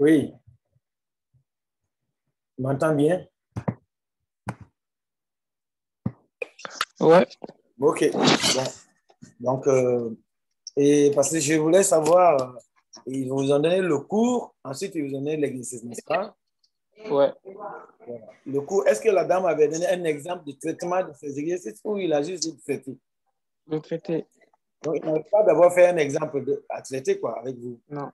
Oui, tu m'entends bien? Ouais, Ok. Bon. Donc, et parce que je voulais savoir, ils vous ont donné le cours, ensuite ils vous ont donné l'exercice, n'est-ce pas? ouais. Voilà. Le cours, est-ce que la dame avait donné un exemple de traitement de ces exercices ou il a juste dit de traiter? Le traité. Donc, il n'avait pas d'abord fait un exemple à traiter, quoi, avec vous. Non.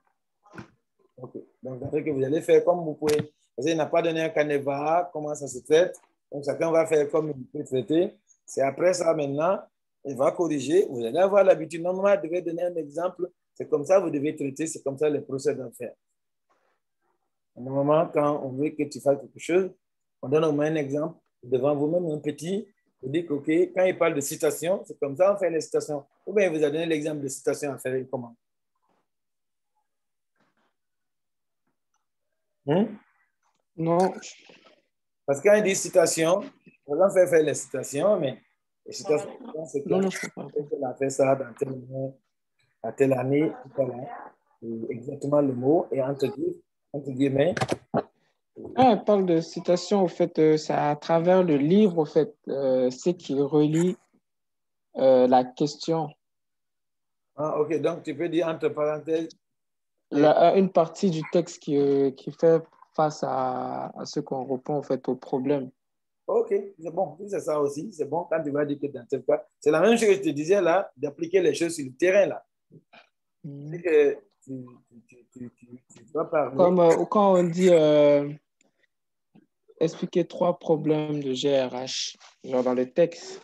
Ok. Donc, après que vous allez faire comme vous pouvez. Parce qu'il n'a pas donné un canevas, comment ça se traite. Donc, chacun va faire comme il peut traiter. C'est après ça, maintenant, il va corriger. Vous allez avoir l'habitude. Normalement, il devait donner un exemple. C'est comme ça que vous devez traiter. C'est comme ça les procès doivent faire. Normalement, quand on veut que tu fasses quelque chose, on donne au moins un exemple devant vous-même, un petit. Vous dites que, OK, quand il parle de citation, c'est comme ça on fait les citations. Ou bien il vous a donné l'exemple de citation à faire comment? Non. Parce que quand il dit citation, on va faire les citations, mais les citations, c'est Non, clair. non, je comprends pas. On a fait ça dans tel moment, à telle année, voilà. Et exactement le mot, et entre guillemets. Quand elle parle de citation, au fait, c'est à travers le livre, au fait, c'est qui relie la question. Ah, OK, donc tu peux dire entre parenthèses. Une partie du texte qui fait face à ce qu'on répond, au fait, au problème. OK, c'est bon. Si c'est ça aussi, c'est bon. Quand tu vas dire que dans tel cas, c'est la même chose que je te disais là, d'appliquer les choses sur le terrain là. C'est Mhm. que tu dois parler. Comme quand on dit expliquer trois problèmes de GRH, genre dans le texte,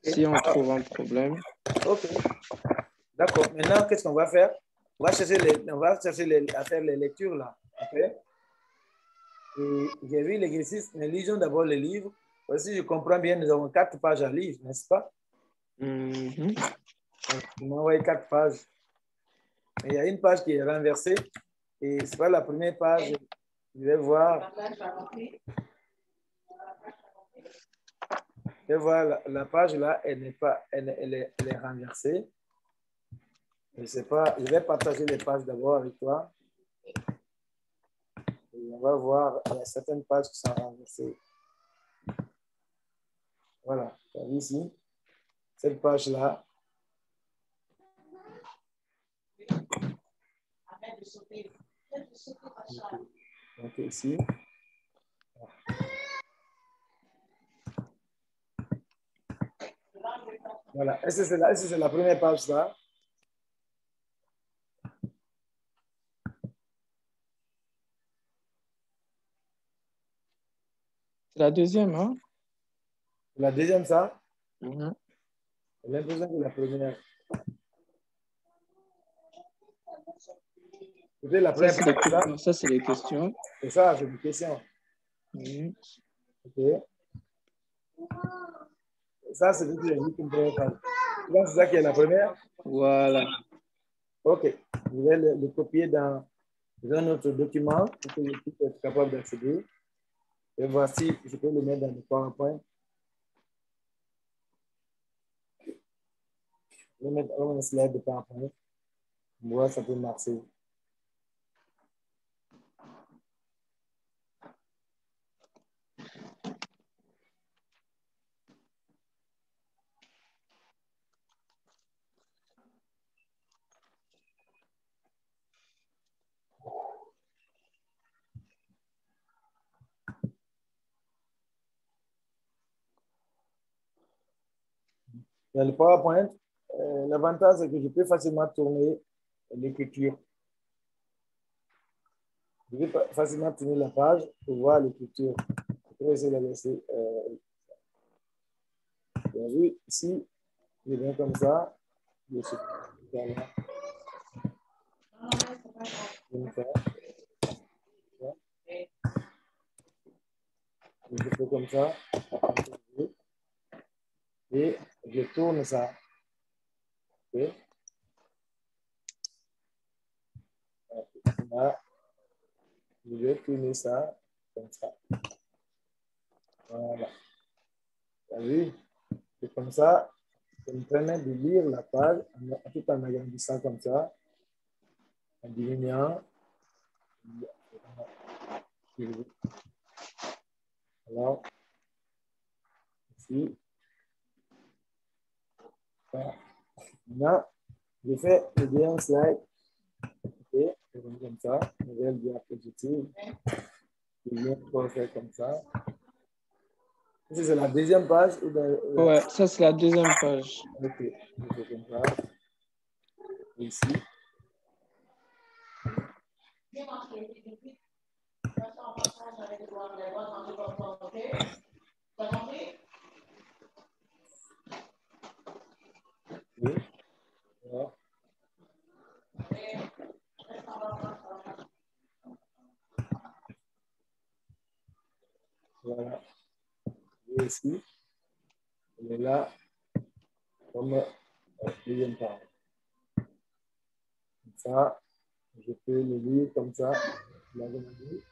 si on trouve un problème. OK, d'accord. Maintenant, qu'est-ce qu'on va faire? On va chercher à faire les lectures là. OK? Et j'ai vu l'exercice, mais lisons d'abord le livre. Si je comprends bien, nous avons 4 pages à lire, n'est-ce pas? Mhm. Donc, tu m'as envoyé 4 pages. Mais il y a une page qui est renversée. Et c'est pas la première page. Je vais voir. Je vais voir la page là, elle n'est pas, elle est renversée. Je sais pas. Je vais partager les pages d'abord avec toi. Et on va voir. Il y a certaines pages qui sont renversées. Voilà. Tu as vu ici? Cette page-là. Donc ici. Voilà. Est-ce que c'est la première page là? C'est la deuxième, hein? La deuxième, ça? Mhm. J'ai l'impression que la première. C'était la Ça, première c'est les, page, ça? non, ça, c'est les questions. C'est ça, c'est une question. Mhm. OK. Ça, c'est ce que j'ai vu comme première page. Donc, c'est ça qui est la première? Voilà. OK. Je vais le copier dans un autre document pour que je puisse être capable d'accéder. Et voici, je peux le mettre dans le PowerPoint. Je vais mettre un slide de PowerPoint. Moi, ça peut marcher. Dans le PowerPoint, l'avantage, c'est que je peux facilement tourner l'écriture. Je peux facilement tourner la page pour voir l'écriture. Je peux essayer de la laisser. Bien vu, ici, je viens comme ça. Je suis là. Je vais faire. Je fais comme ça. Et je tourne ça. Okay. Là, je vais tourner ça comme ça. Voilà. Tu as vu? C'est comme ça. Ça me permet de lire la page tout en agrandissant comme ça. en diminuant. Alors, ici. Voilà. Maintenant, je fais le deuxième slide. Ok, comme ça. Nouvelle diapositive. Je viens pour faire comme ça. C'est la deuxième page ou Ouais, ça c'est la deuxième page. Ok, je fais comme ça. Ici. Oui. Voilà. Voilà. Et ici, on est là comme deuxième page. Comme ça, je peux le lire comme ça. Là, je le lis.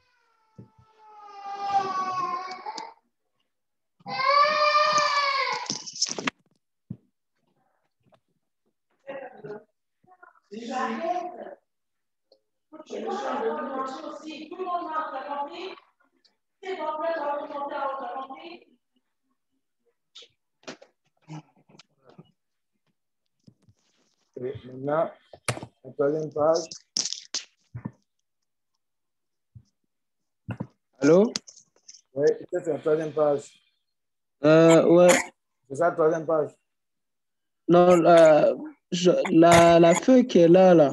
Et maintenant, la troisième page. Allô? Oui, ça c'est la troisième page. Ouais. C'est ça la troisième page. Non, la feuille qui est là.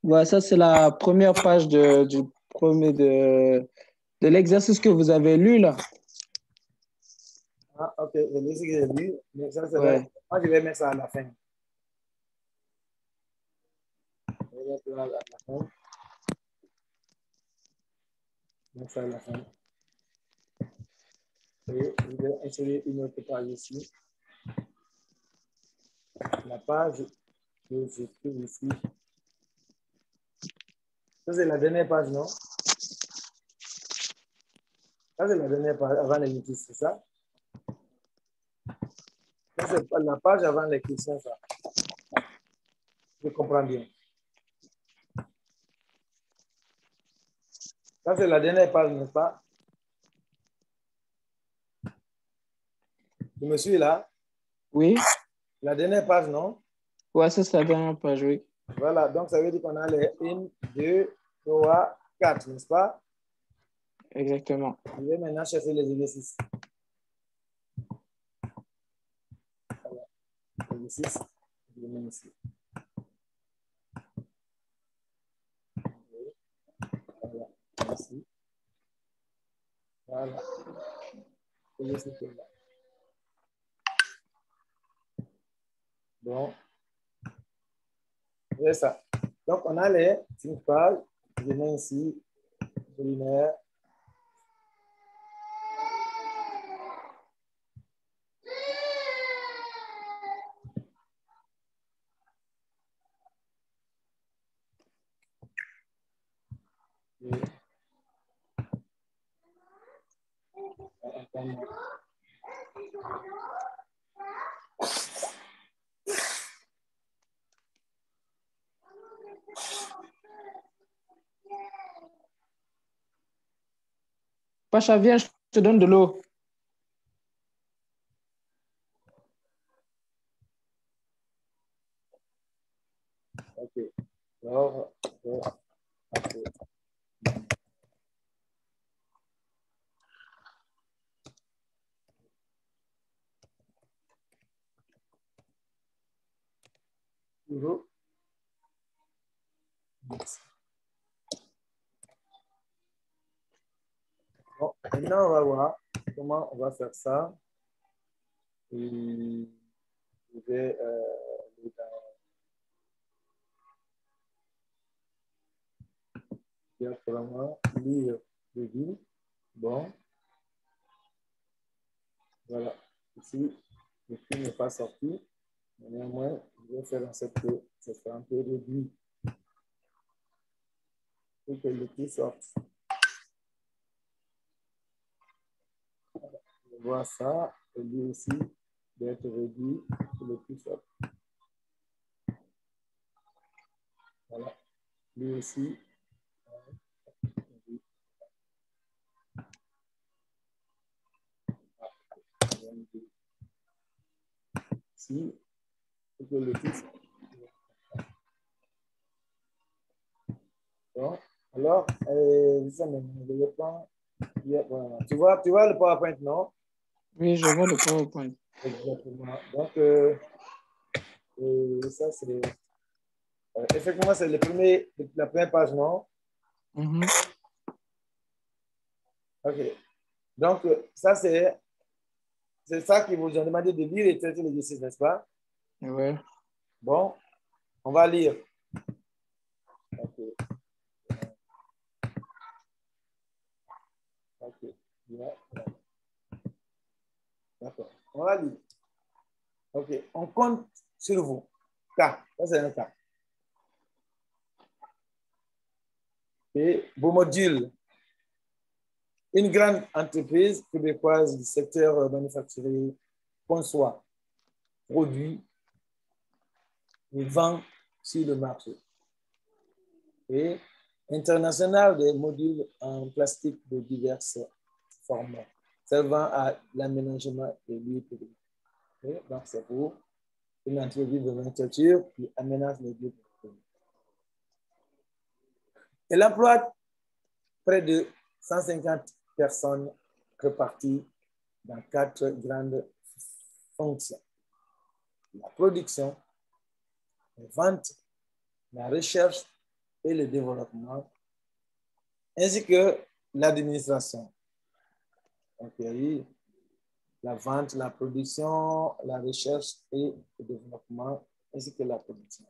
Ouais, ça c'est la première page du premier de l'exercice que vous avez lu là. Ah, ok, je lis ce que j'ai lu, mais ça c'est Ouais. moi je vais mettre ça à la fin. Je vais mettre ça à la fin. Mettre ça à la fin. Et je vais insérer une autre page ici. La page que je trouve ici. Ça c'est la dernière page, non? Ça c'est la dernière page avant les notices, c'est ça? Ça c'est la page avant les questions, ça. Je comprends bien. Ça c'est la dernière page, n'est-ce pas? Je me suis là. Oui? La dernière page, non? Ouais, ça c'est la dernière page, oui. Voilà, donc ça veut dire qu'on a les 1, 2, 3, 4, n'est-ce pas? Exactement. Je vais maintenant chercher les exercices. Voilà. Exercice, je le mets ici. Voilà, ici. Voilà. Exercice est là. Bon, c'est ça. Donc, on a les 5 pages. Je mets ici, primaire. Pacha, viens, je te donne de l'eau. OK. Alors, après. Toujours. Bon, maintenant, on va voir comment on va faire ça. Et je vais directement lire le livre. Bon, voilà. Ici, le film n'est pas sorti. Mais néanmoins, je vais faire en sorte que ce soit un peu réduit pour que le prix sorte. Je vois ça, et lui aussi d'être réduit pour le prix sorte. Voilà. Lui aussi. Ici. Le titre. Bon. Alors, ça me le plan. Voilà. Tu vois le PowerPoint, non? Oui, je vois le PowerPoint. Exactement. Donc, ça, c'est. Effectivement, c'est la première page, non? Mhm. OK. Donc, ça, c'est ça qu'ils vous ont demandé de lire et traiter l'exercice, n'est-ce pas? Ouais. Bon, on va lire. OK. OK. D'accord. On va lire. OK. On compte sur vous. Cas. Ça, c'est un cas. Et vos modules. Une grande entreprise québécoise du secteur manufacturier conçoit, produit et vend sur le marché. Et international des modules en plastique de diverses formats, servant à l'aménagement des lieux publics. Donc, c'est pour une entreprise de manufacture qui aménage les lieux publics. Elle emploie près de 150 personnes réparties dans 4 grandes fonctions. La production, les ventes, la recherche et le développement, ainsi que l'administration. Donc, il y a eu la vente, la production, la recherche et le développement, ainsi que la production.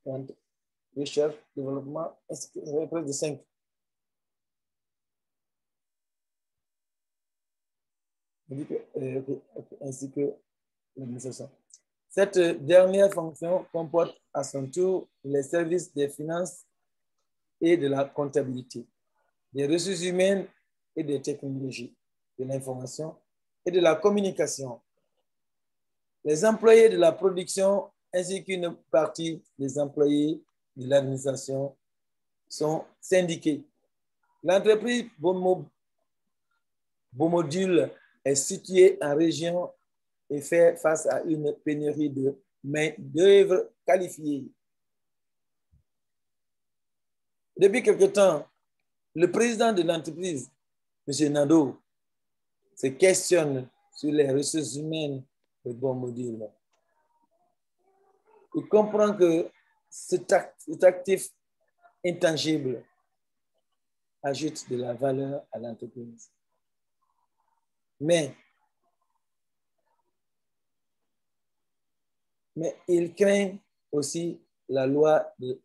Vente, recherche, développement, ainsi que près de 5. Ainsi que l'administration. Cette dernière fonction comporte à son tour les services des finances et de la comptabilité, des ressources humaines et des technologies, de l'information et de la communication. Les employés de la production ainsi qu'une partie des employés de l'administration sont syndiqués. L'entreprise Bomodule est située en région et fait face à une pénurie de main-d'œuvre qualifiée. Depuis quelque temps, le président de l'entreprise, M. Nadeau, se questionne sur les ressources humaines de Bomodule. Il comprend que cet actif intangible ajoute de la valeur à l'entreprise. Mais il craint aussi la loi de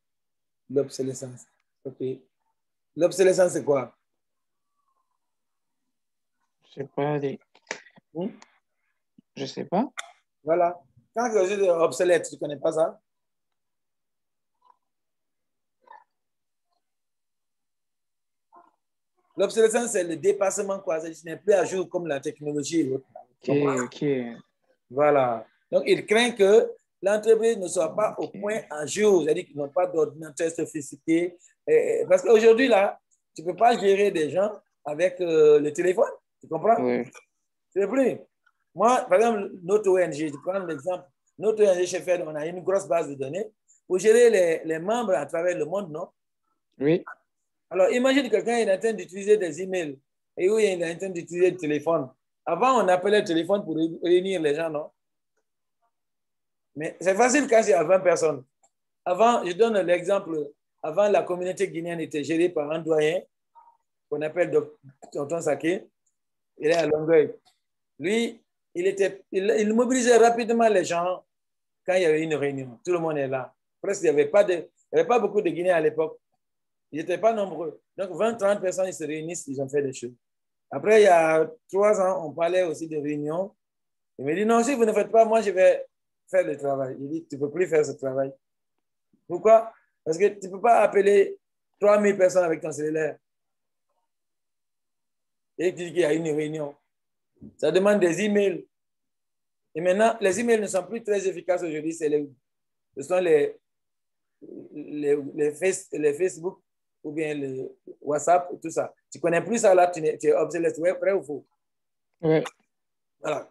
l'obsolescence. Okay. L'obsolescence, c'est quoi? Je sais pas. Je sais pas. Voilà. Quand quelque chose est obsolète, tu ne connais pas ça? L'obsolescence, c'est le dépassement, quoi. Ce n'est plus à jour comme la technologie. Ok. Voilà. Donc, il craint que l'entreprise ne soit pas au point à jour, c'est-à-dire qu'ils n'ont pas d'ordinateur sophistiqué. Parce qu'aujourd'hui, là, tu ne peux pas gérer des gens avec le téléphone. Tu comprends? Oui. Tu ne peux plus. Moi, par exemple, notre ONG, je prends l'exemple, notre ONG chez FED, on a une grosse base de données pour gérer les membres à travers le monde, non? Oui. Alors, imagine quelqu'un est en train d'utiliser des emails et où il est en train d'utiliser le téléphone. Avant, on appelait le téléphone pour réunir les gens, non? Mais c'est facile quand il y a 20 personnes. Avant, je donne l'exemple, avant, la communauté guinéenne était gérée par un doyen qu'on appelle Tonton Saké. Il est à Longueuil. Lui, il mobilisait rapidement les gens quand il y avait une réunion. Tout le monde est là. Presque, il n'y avait pas beaucoup de Guinéens à l'époque. Ils n'étaient pas nombreux. Donc, 20, 30 personnes, ils se réunissent, ils ont fait des choses. Après, il y a 3 ans, on parlait aussi de réunions. Il me dit, non, si vous ne faites pas, moi, je vais faire le travail. Il dit, tu ne peux plus faire ce travail. Pourquoi? Parce que tu ne peux pas appeler 3000 personnes avec ton cellulaire. Et tu dis qu'il y a une réunion. Ça demande des emails. Et maintenant, les emails ne sont plus très efficaces aujourd'hui. Ce sont les Facebook ou bien le WhatsApp, tout ça. Tu ne connais plus ça là, tu es obsolète. Ouais, vrai ou faux? Oui. Voilà.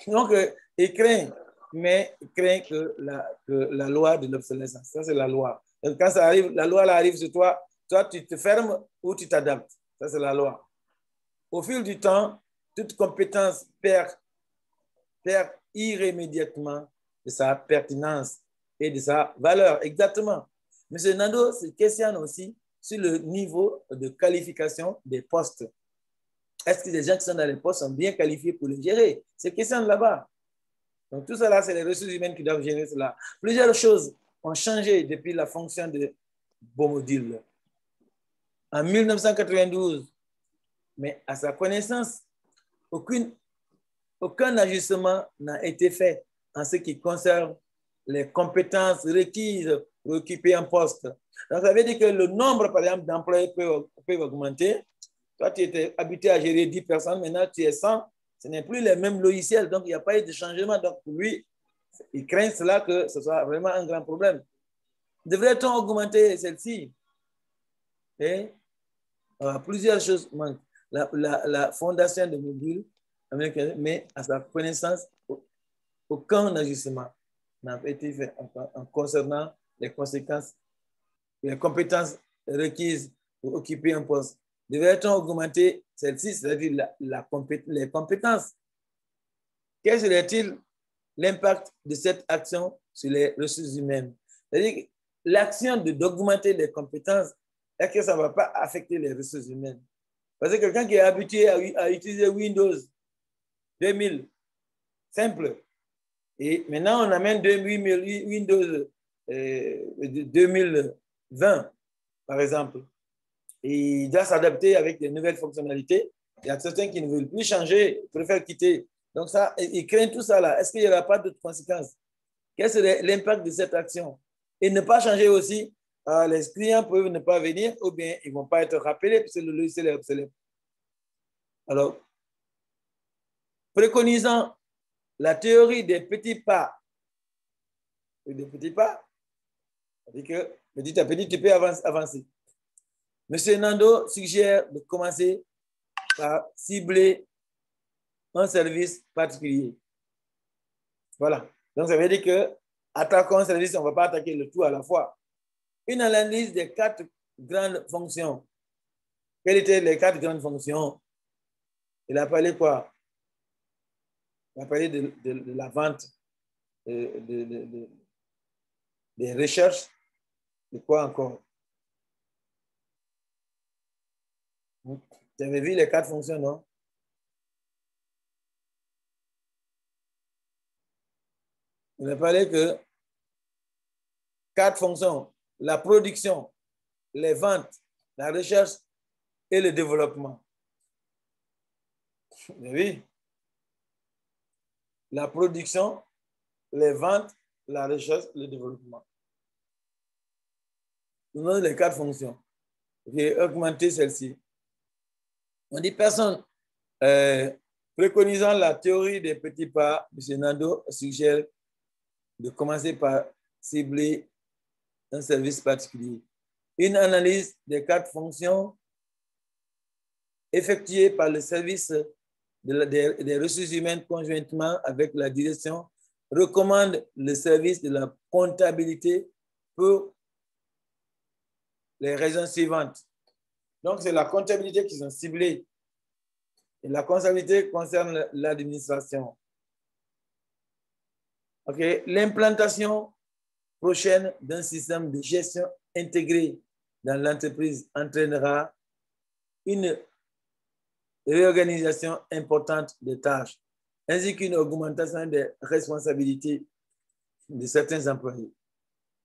Donc, il craint, mais il craint que la loi de l'obsolescence, ça c'est la loi. Donc, quand ça arrive, la loi là, arrive sur toi, toi tu te fermes ou tu t'adaptes. Ça c'est la loi. Au fil du temps, toute compétence perd irrémédiatement de sa pertinence et de sa valeur. Exactement. M. Nando se questionne aussi sur le niveau de qualification des postes. Est-ce que les gens qui sont dans les postes sont bien qualifiés pour les gérer? C'est question là-bas. Donc, tout cela, c'est les ressources humaines qui doivent gérer cela. Plusieurs choses ont changé depuis la fonction de Bomodil. En 1992, mais à sa connaissance, aucun ajustement n'a été fait en ce qui concerne les compétences requises pour occuper un poste. Donc, ça veut dire que le nombre, par exemple, d'employés peut augmenter. Toi, tu étais habitué à gérer 10 personnes, maintenant tu es 100. Ce n'est plus les mêmes logiciels, donc il n'y a pas eu de changement. Donc, pour lui, il craint cela que ce soit vraiment un grand problème. Devrait-on augmenter celle-ci? Et plusieurs choses manquent. La fondation de module, mais à sa connaissance, aucun ajustement n'a été fait en concernant les conséquences, les compétences requises pour occuper un poste. Devrait-on augmenter celle-ci, c'est-à-dire les compétences? Quel serait-il l'impact de cette action sur les ressources humaines? C'est-à-dire l'action d'augmenter les compétences, est-ce que ça ne va pas affecter les ressources humaines? Parce que quelqu'un qui est habitué à utiliser Windows 2000, simple, et maintenant on amène Windows 2020, par exemple, et il doit s'adapter avec des nouvelles fonctionnalités. Il y a certains qui ne veulent plus changer, préfèrent quitter. Donc ça, ils craignent tout ça là. Est-ce qu'il n'y aura pas d'autres conséquences? Quel serait l'impact de cette action? Et ne pas changer aussi, les clients peuvent ne pas venir ou bien ils ne vont pas être rappelés puisque le logiciel est obsolète. Alors, préconisant la théorie des petits pas, c'est-à-dire que petit à petit, tu peux avancer. Monsieur Nando suggère de commencer par cibler un service particulier. Voilà. Donc, ça veut dire que attaquons un service, on ne va pas attaquer le tout à la fois. Une analyse des 4 grandes fonctions. Quelles étaient les 4 grandes fonctions? Il a parlé quoi? Il a parlé de la vente, des recherches, de quoi encore? Tu avais vu les 4 fonctions, non? Il a parlé que 4 fonctions, la production, les ventes, la recherche et le développement. Oui. La production, les ventes, la recherche, le développement. Nous avons les 4 fonctions. J'ai augmenté celle-ci. On dit personne. Préconisant la théorie des petits pas, M. Nando suggère de commencer par cibler un service particulier. Une analyse des 4 fonctions effectuée par le service des ressources humaines conjointement avec la direction recommande le service de la comptabilité pour les raisons suivantes. Donc, c'est la comptabilité qui sont ciblées. Et la comptabilité concerne l'administration. Okay. L'implantation prochaine d'un système de gestion intégré dans l'entreprise entraînera une réorganisation importante des tâches, ainsi qu'une augmentation des responsabilités de certains employés.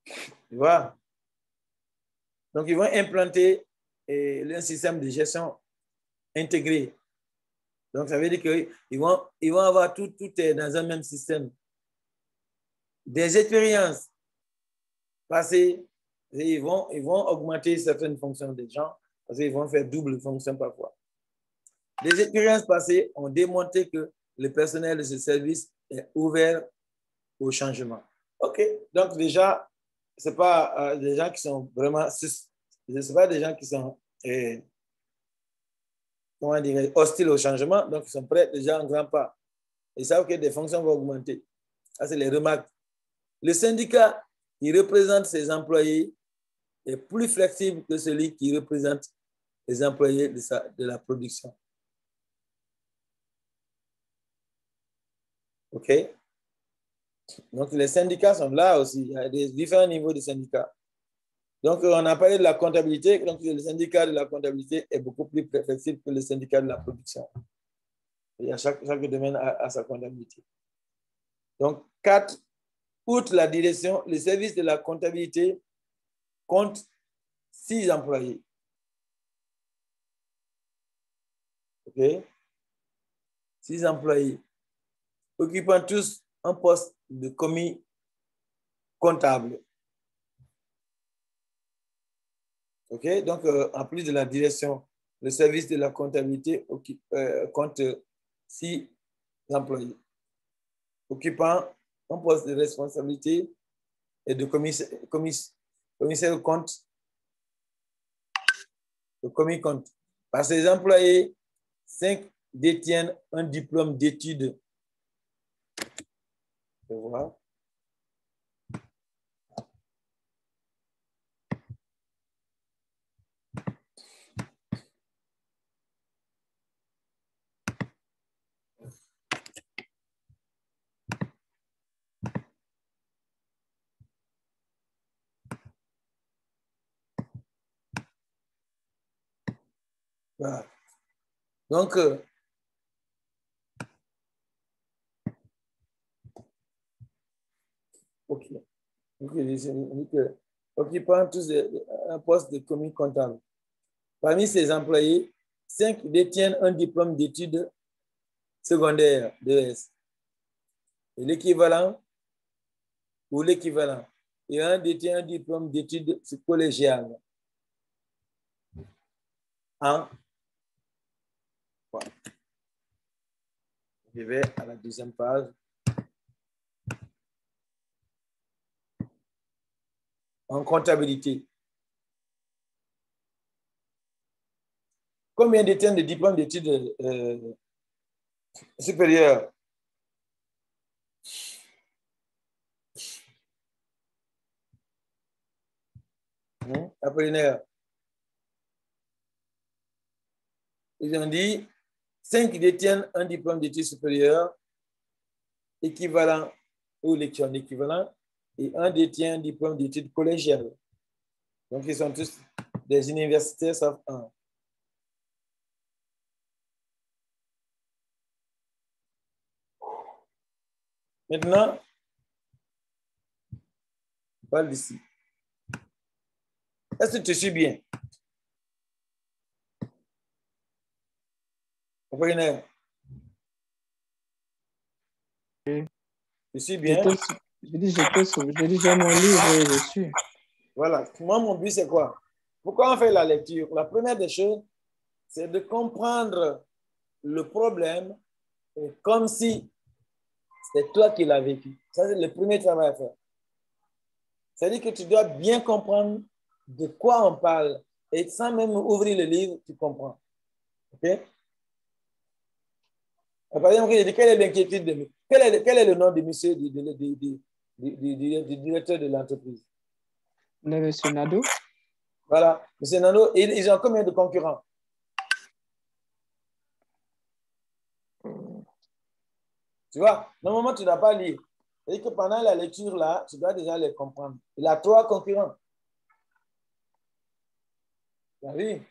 Tu vois? Donc, ils vont implanter un système de gestion intégré. Donc, ça veut dire qu'ils vont avoir tout dans un même système. Des expériences passées, ils vont augmenter certaines fonctions des gens parce qu'ils vont faire double fonction parfois. Les expériences passées ont démontré que le personnel de ce service est ouvert au changement. OK, donc déjà, c'est pas des gens qui sont vraiment, c'est pas des gens qui sont, comment dire, hostiles au changement, donc ils sont prêts déjà en grand pas. Ils savent que des fonctions vont augmenter. Ça, c'est les remarques. Le syndicat qui représente ses employés est plus flexible que celui qui représente les employés de la production. OK? Donc, les syndicats sont là aussi. Il y a des différents niveaux de syndicats. Donc, on a parlé de la comptabilité. Donc, le syndicat de la comptabilité est beaucoup plus flexible que le syndicat de la production. Et chaque domaine a sa comptabilité. Donc, 4, outre la direction, le service de la comptabilité compte 6 employés. OK? 6 employés, occupant tous un poste de commis comptable. OK? Donc, en plus de la direction, le service de la comptabilité compte 6 employés, occupant un poste de responsabilité et de commissaire compte, de commis compte. Par ces employés, 5 détiennent un diplôme d'études. Voilà. Voilà. Donc, OK. Occupant tous un poste de commis comptable. Parmi ces employés, 5 détiennent un diplôme d'études secondaires, DES, et l'équivalent ou l'équivalent. Et un détient un diplôme d'études collégiales. Voilà. Je vais à la deuxième page. En comptabilité. Combien détiennent de diplômes d'études supérieures? Apollinaire. Ils ont dit 5 détiennent un diplôme d'études supérieures équivalent ou l'équivalent et un détient un diplôme d'études collégiales. Donc, ils sont tous des universitaires sauf un. Maintenant, on parle d'ici. Est-ce que tu suis bien? Apollinaire. Oui. Tu suis bien? J'ai dit, j'ai mon livre et je suis. Voilà. Moi, mon but, c'est quoi? Pourquoi on fait la lecture? La première des choses, c'est de comprendre le problème comme si c'est toi qui l'as vécu. Ça, c'est le premier travail à faire. C'est-à-dire que tu dois bien comprendre de quoi on parle. Et sans même ouvrir le livre, tu comprends. OK? Par exemple, quelle est l'inquiétude de quel est le nom de monsieur du directeur de l'entreprise? Monsieur Nadeau. Voilà. Monsieur Nadeau, ils ont combien de concurrents? Tu vois, normalement, tu ne dois pas lire. C'est-à-dire que pendant la lecture, là, tu dois déjà les comprendre. Il a 3 concurrents. C'est-à-dire,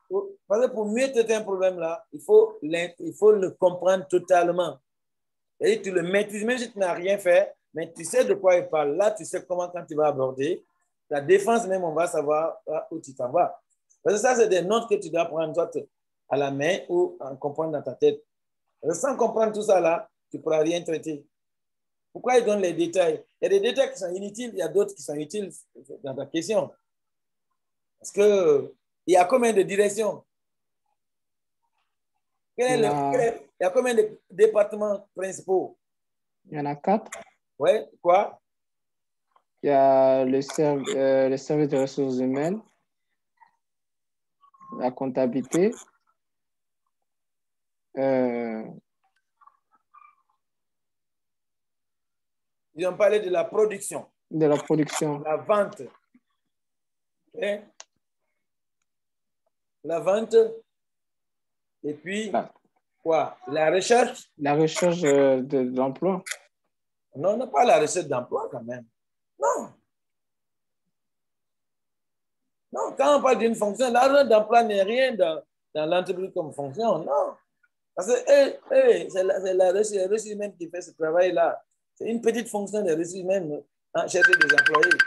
pour mieux traiter un problème là, il faut le comprendre totalement. Et tu le maîtrises, même si tu n'as rien fait, mais tu sais de quoi il parle. Là, tu sais comment, quand tu vas aborder, ta défense même, on va savoir où tu t'en vas. Parce que ça, c'est des notes que tu dois prendre soit à la main ou en comprendre dans ta tête. Parce que sans comprendre tout ça là, tu ne pourras rien traiter. Pourquoi il donne les détails? Il y a des détails qui sont inutiles, il y a d'autres qui sont utiles dans ta question. Parce que il y a combien de directions? Il y a combien de départements principaux? Il y en a 4. Oui, quoi? Il y a le service de ressources humaines, la comptabilité. Ils ont parlé de la production. De la production. La vente. Okay. La vente. Et puis, quoi? La recherche. La recherche d'emploi. Non, non, pas la recherche d'emploi quand même. Non. Non, quand on parle d'une fonction, l'argent d'emploi n'est rien dans l'entreprise comme fonction, non. Parce que c'est la ressource humaine qui fait ce travail-là. C'est une petite fonction des ressources humaines, hein, chercher des employés.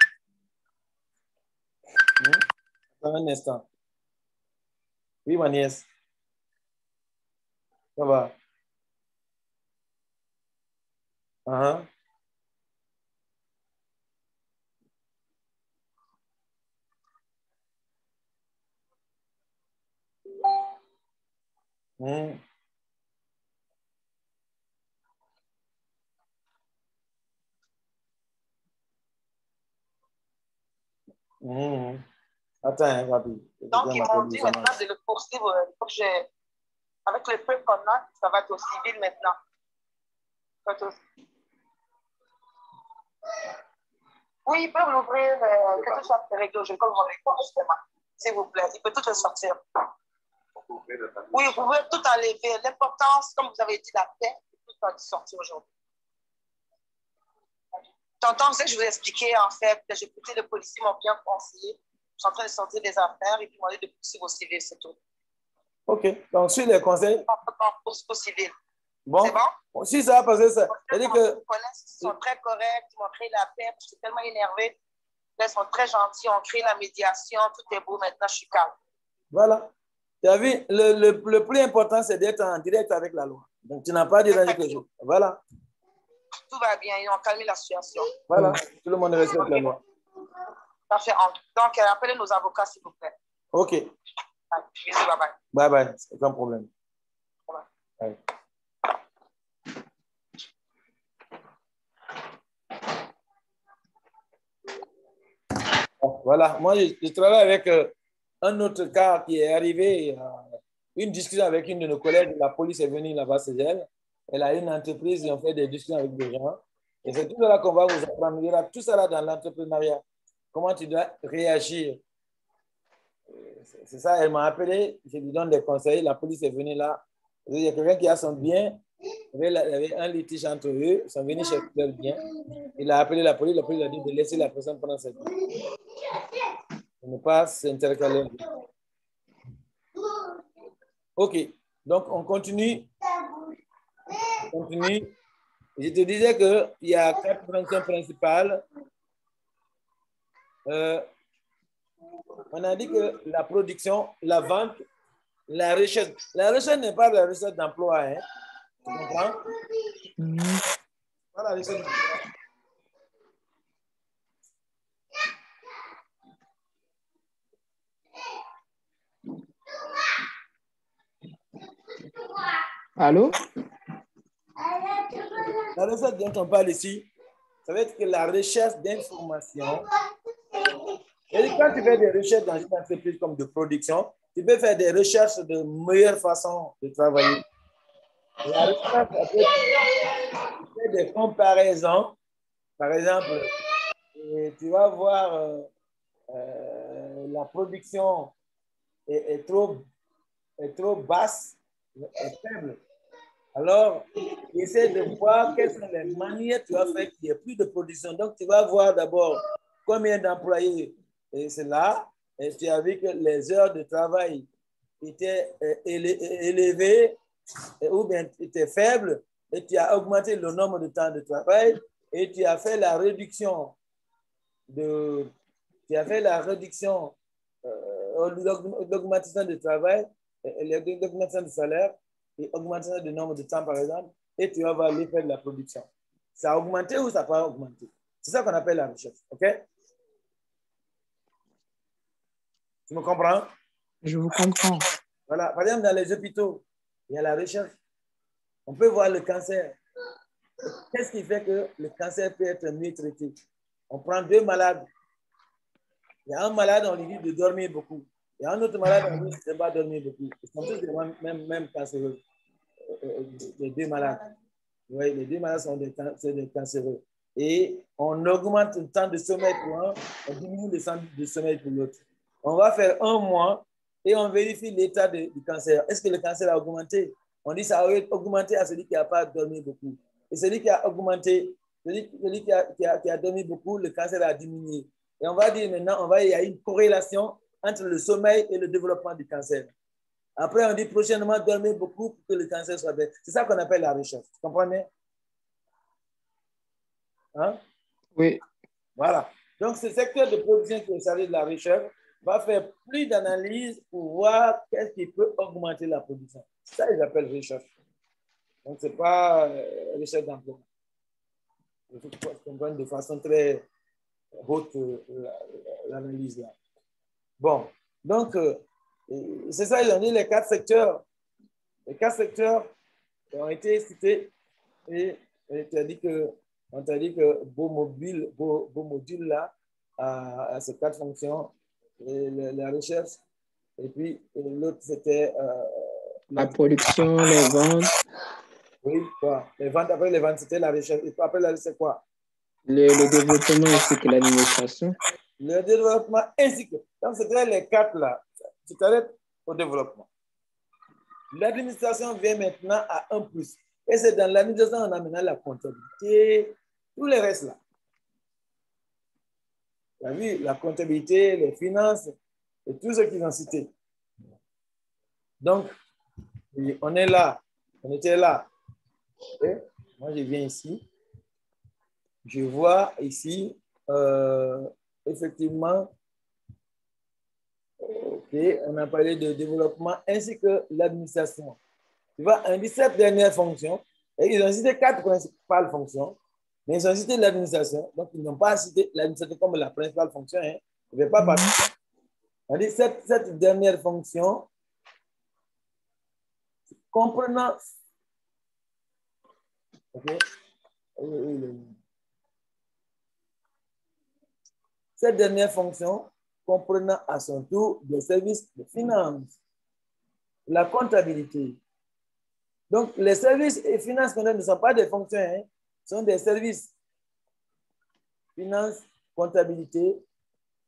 Un instant. Oui, ma nièce. Ça va. Attends, rapide. Donc, ils m'ont dit maintenant de le poursuivre. Avec le peu qu'on a, ça va être au civil maintenant. Oui, ils peuvent l'ouvrir, que tout soit réglé. Je vais comme mon école, justement. S'il vous plaît, il peut tout sortir. Oui, vous pouvez tout enlever. L'importance, comme vous avez dit, la paix, tout va sortir aujourd'hui. Tonton, c'est que je vous ai expliqué, en fait, j'ai écouté le policier, m'ont bien conseillé. Je suis en train de sortir des affaires et puis demander de poursuivre au civil, c'est tout. OK. Donc, sur les conseils. Au civil. Bon. C'est bon? Si ça, parce que ça. C'est-à-dire que. Ils sont très corrects, ils m'ont créé la paix, je suis tellement énervée. Là, ils sont très gentils, on crée la médiation, tout est beau, maintenant, je suis calme. Voilà. Tu as vu, le plus important, c'est d'être en direct avec la loi. Donc, tu n'as pas déranger quelque chose. Voilà. Tout va bien, ils ont calmé la situation. Voilà. Tout le monde respecte la loi. Parfait. Donc, appelez nos avocats, s'il vous plaît. OK. Bisous, bye bye. Bye bye. Aucun problème. Ouais. Voilà. Moi, je travaille avec un autre cas qui est arrivé. Une discussion avec une de nos collègues. La police est venue là-bas, c'est elle. Elle a une entreprise, ils ont fait des discussions avec des gens. Et c'est tout ça qu'on va vous apprendre. Il y aura tout ça là dans l'entrepreneuriat. Comment tu dois réagir. C'est ça, elle m'a appelé, je lui donne des conseils. La police est venue là. Il y a quelqu'un qui a son bien. Il y avait un litige entre eux. Ils sont venus chercher leur bien. Il a appelé la police. La police a dit de laisser la personne prendre cette bien. On ne pas s'intercaler. OK. Donc, on continue. On continue. Je te disais qu'il y a 4 fonctions principales. On a dit que la production, la vente, la recherche. La recherche n'est pas la recherche d'emploi. Hein. Tu comprends? Pas la recherche d'emploi. Allô? La recherche dont on parle ici, ça veut dire que la recherche d'informations. Et quand tu fais des recherches dans une entreprise comme de production, tu peux faire des recherches de meilleures façons de travailler. La recherche, ça peut faire des comparaisons. Par exemple, tu vas voir la production est trop basse, est faible. Alors, essaie de voir quelles sont les manières tu vas faire qu'il n'y ait plus de production. Donc, tu vas voir d'abord combien d'employés c'est là. Et tu as vu que les heures de travail étaient élevées ou bien étaient faibles. Et tu as augmenté le nombre de temps de travail et tu as fait la réduction l'augmentation de travail, l'augmentation de salaire et augmentation du nombre de temps, par exemple, et tu vas voir l'effet de la production. Ça a augmenté ou ça n'a pas augmenté? C'est ça qu'on appelle la recherche. OK? Tu me comprends? Je vous comprends. Voilà. Par exemple, dans les hôpitaux, il y a la recherche. On peut voir le cancer. Qu'est-ce qui fait que le cancer peut être mieux traité? On prend 2 malades. Il y a un malade, on lui dit de dormir beaucoup. Il y a un autre malade, on lui dit de ne pas dormir beaucoup. Ils sont tous même cancéreux. Les 2 malades. Oui, les 2 malades sont des cancéreux. Et on augmente le temps de sommeil pour un, on diminue le temps de sommeil pour l'autre. On va faire 1 mois et on vérifie l'état du cancer. Est-ce que le cancer a augmenté? On dit que ça a augmenté à celui qui n'a pas dormi beaucoup. Et celui qui a augmenté, celui qui a dormi beaucoup, le cancer a diminué. Et on va dire maintenant, il y a une corrélation entre le sommeil et le développement du cancer. Après, on dit prochainement, dormir beaucoup pour que le cancer soit bien. C'est ça qu'on appelle la recherche. Vous comprenez? Hein? Oui. Voilà. Donc, ce secteur de production qui est chargé de la recherche va faire plus d'analyses pour voir qu'est-ce qui peut augmenter la production. Ça, ils appellent recherche. Donc, ce n'est pas recherche d'emploi. Il faut comprendre de façon très haute l'analyse là. Bon, donc, c'est ça, ils ont dit les 4 secteurs. Les 4 secteurs ont été cités et on t'a dit que Beau Module là a ces 4 fonctions, la recherche, et puis l'autre c'était la production, les ventes. Oui, quoi. Les ventes, après les ventes, c'était la recherche. Et après la recherche, c'est quoi? Le développement ainsi que l'administration. Le développement ainsi que. Donc, c'était les 4 là. Tu t'arrêtes au développement. L'administration vient maintenant à 1 plus. Et c'est dans l'administration qu'on a maintenant la comptabilité, tous les restes là. Tu as vu, la comptabilité, les finances et tout ce qu'ils ont cité. Donc, on est là. On était là. Et moi, je viens ici. Je vois ici, effectivement, on a parlé de développement ainsi que l'administration. Tu vois, on dit 7 dernières fonctions, et ils ont cité 4 principales fonctions, mais ils ont cité l'administration, donc ils n'ont pas cité l'administration comme la principale fonction. Hein. Je ne vais pas partir. On dit 7 dernières fonctions comprenant. Okay. Cette dernière fonction comprenant à son tour des services de finance, la comptabilité. Donc, les services et finances ne sont pas des fonctions, hein, sont des services. Finance, comptabilité,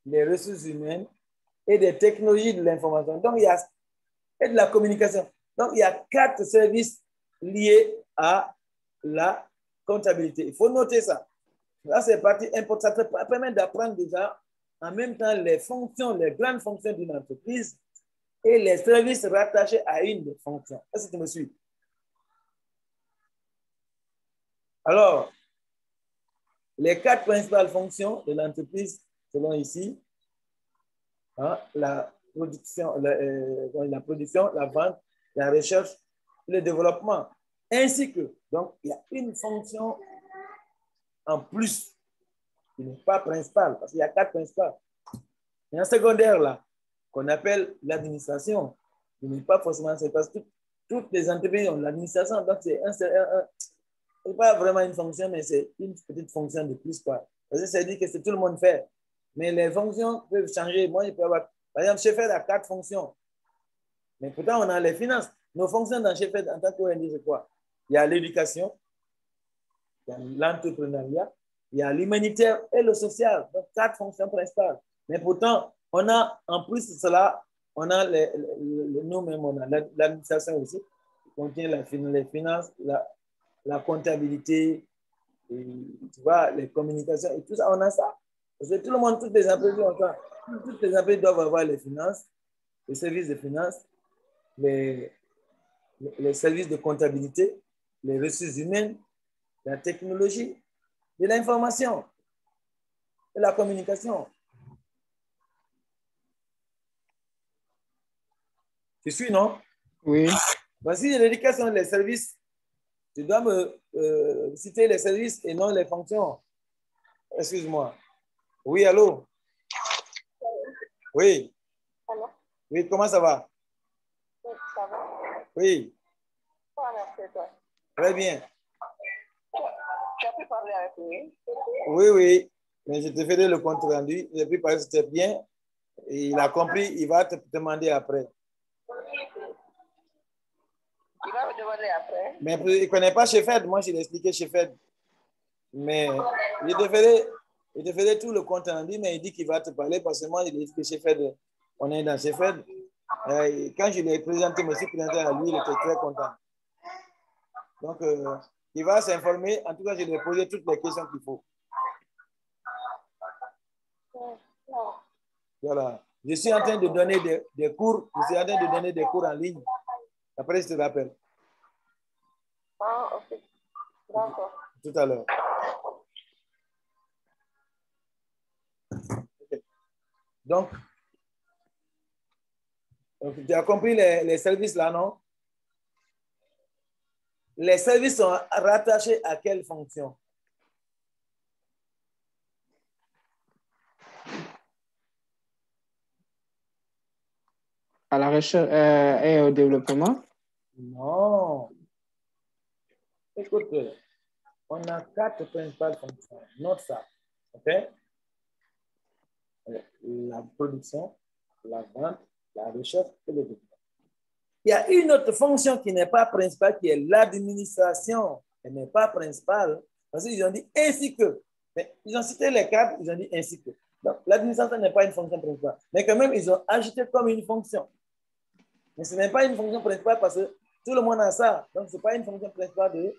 les ressources humaines et des technologies de l'information. Donc, il y a et de la communication. Donc, il y a 4 services liés à la comptabilité. Il faut noter ça. Là, c'est partie importante. Ça permet d'apprendre déjà en même temps les fonctions, les grandes fonctions d'une entreprise et les services rattachés à une des fonctions. Est-ce que tu me suis? Alors, les 4 principales fonctions de l'entreprise, selon ici, hein, la production, la vente, la recherche, le développement, ainsi que, donc, il y a une fonction en plus qui n'est pas principale, parce qu'il y a 4 principales. Il y a un secondaire là, qu'on appelle l'administration, qui n'est pas forcément, c'est parce que toutes les entreprises ont l'administration, donc c'est pas vraiment une fonction, mais c'est une petite fonction de plus, quoi. Parce que ça dit que c'est tout le monde fait. Mais les fonctions peuvent changer. Moi, je peux avoir, par exemple, Chefed a 4 fonctions. Mais pourtant, on a les finances. Nos fonctions dans Chefed en tant qu'ONG, c'est quoi? Il y a l'éducation, il y a l'entrepreneuriat, il y a l'humanitaire et le social. Donc, 4 fonctions principales. Mais pourtant, on a, en plus de cela, on a nous-mêmes, on a l'administration aussi, qui contient les finances, la comptabilité, et, tu vois, les communications et tout ça, on a ça. Parce que tout le monde, toutes les entreprises ont ça. Toutes les entreprises doivent avoir les finances, les services de finances, les services de comptabilité, les ressources humaines, la technologie, de l'information et la communication. Tu suis, non? Oui. Voici l'éducation, les services. Tu dois me citer les services et non les fonctions. Excuse-moi. Oui, allô? Oui. Allô? Oui, comment ça va? Oui, ça va? Oui. Merci, toi. Très bien. Tu as pu parler avec lui? Oui, oui. Mais je te ferai le compte rendu. Et puis, parce que c'était bien, et il a compris, il va te demander après. Il va me demander après. Mais il ne connaît pas Chefed. Moi, je l'ai expliqué Chefed. Mais il te ferait tout le compte rendu, mais il dit qu'il va te parler parce que moi, il dit que Chefed, on est dans Chefed. Quand je lui ai présenté, monsieur présenté à lui, il était très content. Donc, il va s'informer. En tout cas, je lui ai posé toutes les questions qu'il faut. Voilà. Je suis en train de donner des cours. Je suis en train de donner des cours en ligne. Après, je te rappelle. Ah, ok. D'accord. Tout à l'heure. Okay. Donc, tu as compris les services là, non? Les services sont rattachés à quelle fonction? À la recherche et au développement? Non. Écoute, on a 4 principales fonctions. Note ça. OK? La production, la vente, la recherche et le développement. Il y a une autre fonction qui n'est pas principale, qui est l'administration. Elle n'est pas principale. Parce qu'ils ont dit ainsi que. Mais ils ont cité les 4, ils ont dit ainsi que. Donc, l'administration n'est pas une fonction principale. Mais quand même, ils ont ajouté comme une fonction. Mais ce n'est pas une fonction principale parce que tout le monde a ça. Donc, ce n'est pas une fonction principale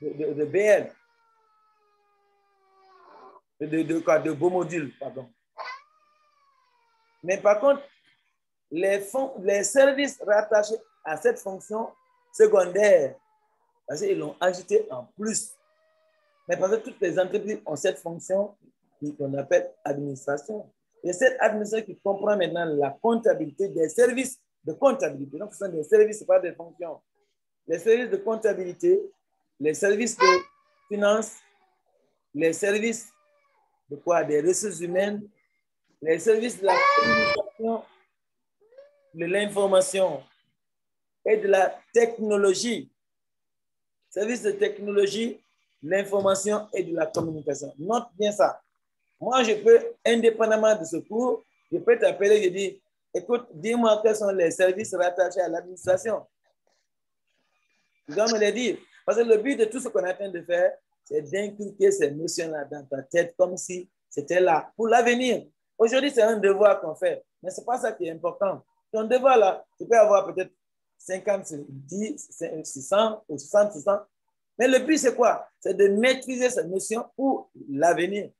de BL. De beaux modules, pardon. Mais par contre, les services rattachés à cette fonction secondaire, parce qu'ils l'ont ajouté en plus. Mais parce que toutes les entreprises ont cette fonction qu'on appelle administration. Et cette administration qui comprend maintenant la comptabilité des services de comptabilité. Donc, ce sont des services, ce n'est pas des fonctions. Les services de comptabilité, les services de finance, les services de quoi? Des ressources humaines, les services de la communication, de l'information et de la technologie. Services de technologie, l'information et de la communication. Note bien ça. Moi, je peux, indépendamment de ce cours, je peux t'appeler, je dis, écoute, dis-moi quels sont les services rattachés à l'administration. Tu dois me les dire. Parce que le but de tout ce qu'on est en train de faire, c'est d'inculquer ces notions-là dans ta tête comme si c'était là pour l'avenir. Aujourd'hui, c'est un devoir qu'on fait, mais ce n'est pas ça qui est important. Ton devoir là, tu peux avoir peut-être 50, 10, 600 ou 60, 600. Mais le but, c'est quoi? C'est de maîtriser cette notion pour l'avenir.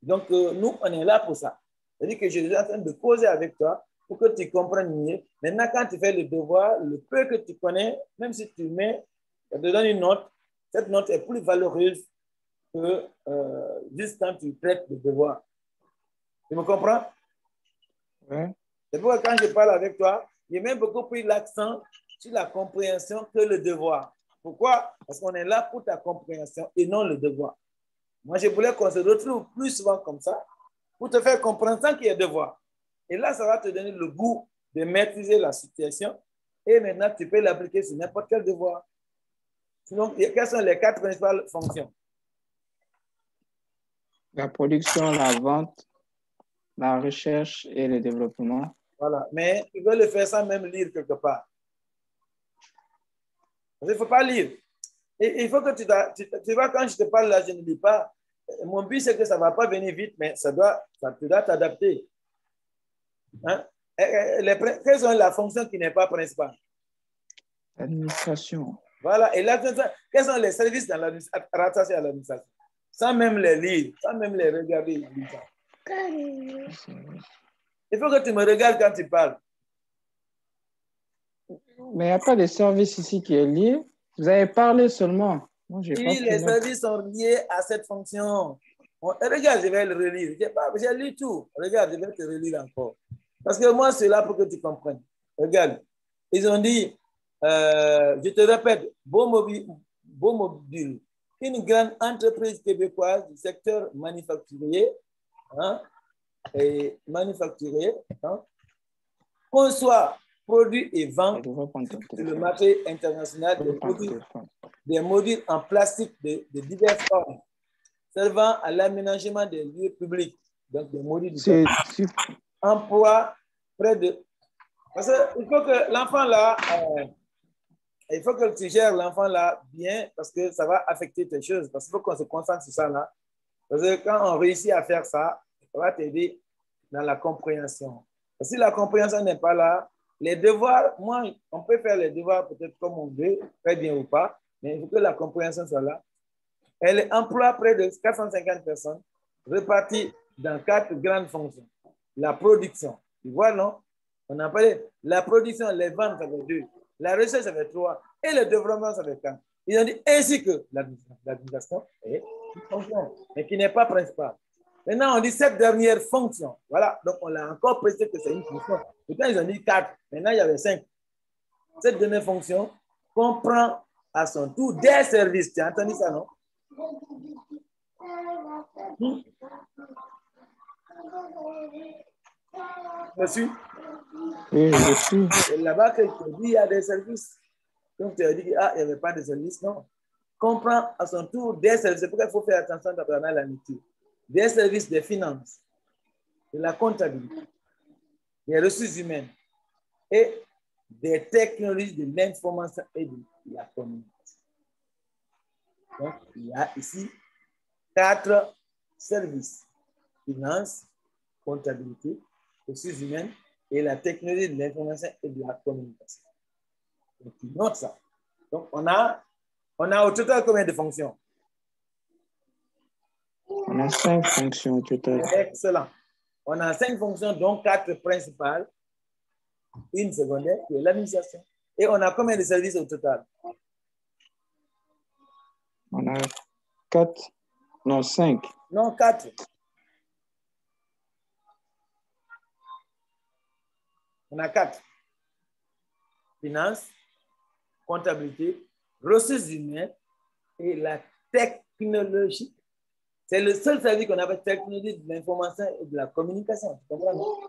Donc, nous, on est là pour ça. C'est-à-dire que je suis en train de causer avec toi pour que tu comprennes mieux. Maintenant, quand tu fais le devoir, le peu que tu connais, même si tu mets, ça te donne une note, cette note est plus valeureuse que juste quand tu traites le devoir. Tu me comprends? Oui. C'est pourquoi quand je parle avec toi, j'ai même beaucoup pris l'accent sur la compréhension que le devoir. Pourquoi? Parce qu'on est là pour ta compréhension et non le devoir. Moi, je voulais qu'on se retrouve plus souvent comme ça pour te faire comprendre sans qu'il y ait devoir. Et là, ça va te donner le goût de maîtriser la situation et maintenant, tu peux l'appliquer sur n'importe quel devoir. Sinon, quelles sont les 4 principales fonctions? La production, la vente, la recherche et le développement. Voilà, mais tu veux le faire sans même lire quelque part. Il ne faut pas lire. Et il faut que tu vois, quand je te parle là, je ne lis pas. Mon but, c'est que ça ne va pas venir vite, mais tu dois t'adapter. Hein? Quelles sont la fonction qui n'est pas principale? L'administration. Voilà. Et là, quels sont les services rattachés à l'administration? Sans même les lire, sans même les regarder. Il faut que tu me regardes quand tu parles. Mais il n'y a pas de service ici qui est lié. Vous avez parlé seulement. Moi, Oui, les services sont liés à cette fonction. Regarde, je vais le relire. J'ai lu tout. Regarde, je vais te relire encore. Parce que moi, c'est là pour que tu comprennes. Regarde. Ils ont dit, je te répète, Beaumobile, une grande entreprise québécoise du secteur manufacturier, hein, conçoit, produit et vend sur le marché international des modules en plastique de diverses formes. servant à l'aménagement des lieux publics, donc des modules C'est emploi près de... Parce qu'il faut que l'enfant là, il faut que tu gères l'enfant là bien parce que ça va affecter tes choses. Parce qu'il faut qu'on se concentre sur ça là. Parce que quand on réussit à faire ça, ça va t'aider dans la compréhension. Si la compréhension n'est pas là, les devoirs, moi, on peut faire les devoirs peut-être comme on veut, très bien ou pas, mais il faut que la compréhension soit là. Elle emploie près de 450 personnes réparties dans 4 grandes fonctions. La production, tu vois, non? On a parlé, la production, les ventes, ça fait 2. La recherche, ça fait 3. Et le développement, ça fait 4. Ils ont dit ainsi que l'administration est une fonction, mais qui n'est pas principale. Maintenant, on dit cette dernière fonction. Voilà, donc on l'a encore précisé que c'est une fonction. Pourtant, ils ont dit 4. Maintenant, il y avait 5. Cette dernière fonction comprend à son tour des services. Tu as entendu ça, non? Je suis. Oui, je suis. C'est là-bas que tu dis il y a des services. Donc tu as dit ah, il n'y avait pas de services. Non. Comprend à son tour des services. C'est pourquoi il faut faire attention à la nature. Des services des finances, de la comptabilité, des ressources humaines et des technologies de l'information et de la communication. Donc, il y a ici 4 services. Finances, comptabilité, ressources humaines et la technologie de l'information et de la communication. Donc, tu notes ça. Donc, on a au total combien de fonctions? On a 5 fonctions au total. Excellent. On a 5 fonctions, dont 4 principales, une secondaire, qui est l'administration. Et on a combien de services au total? On a 4, non 5. Non, 4. On a 4. Finance, comptabilité, ressources humaines et la technologie. C'est le seul service qu'on appelle technologie de l'information et de la communication. Tu comprends, non?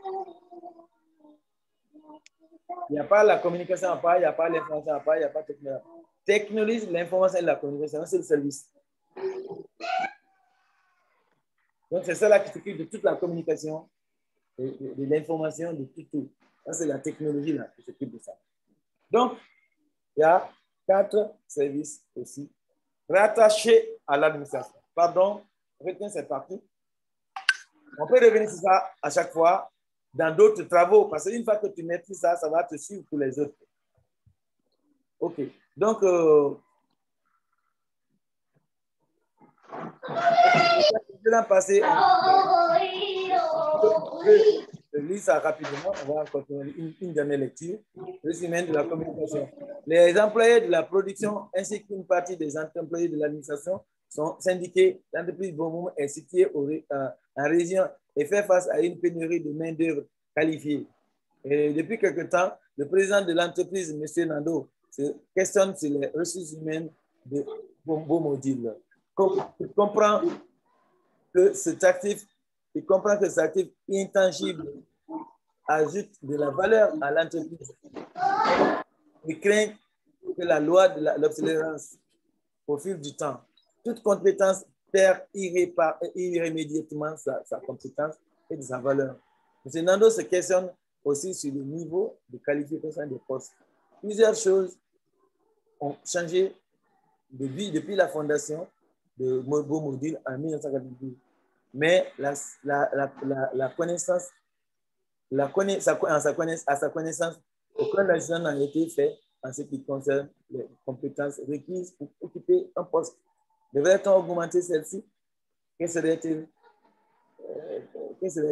Il n'y a pas la communication à part, il n'y a pas l'information à part, il n'y a pas la technologie. Technologie de l'information et de la communication, c'est le service. Donc, c'est ça là qui s'occupe de toute la communication, de l'information, de tout. Ça, c'est la technologie là qui s'occupe de ça. Donc, il y a 4 services aussi rattachés à l'administration. Pardon, retenez cette partie. On peut revenir sur ça à chaque fois dans d'autres travaux, parce qu'une fois que tu maîtrises ça, ça va te suivre pour les autres. OK. Donc, je vais passer. Je lis ça rapidement. On va continuer une dernière lecture. Résumé de la communication. Les employés de la production ainsi qu'une partie des employés de l'administration sont syndiqués. L'entreprise Bon est située en région et fait face à une pénurie de main-d'œuvre qualifiée. Et depuis quelque temps, le président de l'entreprise, M. Nando, se questionne sur les ressources humaines de Bomodil. Il comprend que cet actif intangible ajoute de la valeur à l'entreprise. Il craint que la loi de l'obsolescence au fil du temps, toute compétence perd irrémédiablement sa compétence et de sa valeur. M. Nando se questionne aussi sur le niveau de qualification des postes. Plusieurs choses ont changé depuis la fondation de Bomodil en 1992. Mais à sa connaissance, aucun ajustement n'a été fait en ce qui concerne les compétences requises pour occuper un poste. Devrait-on augmenter celle-ci? Quel serait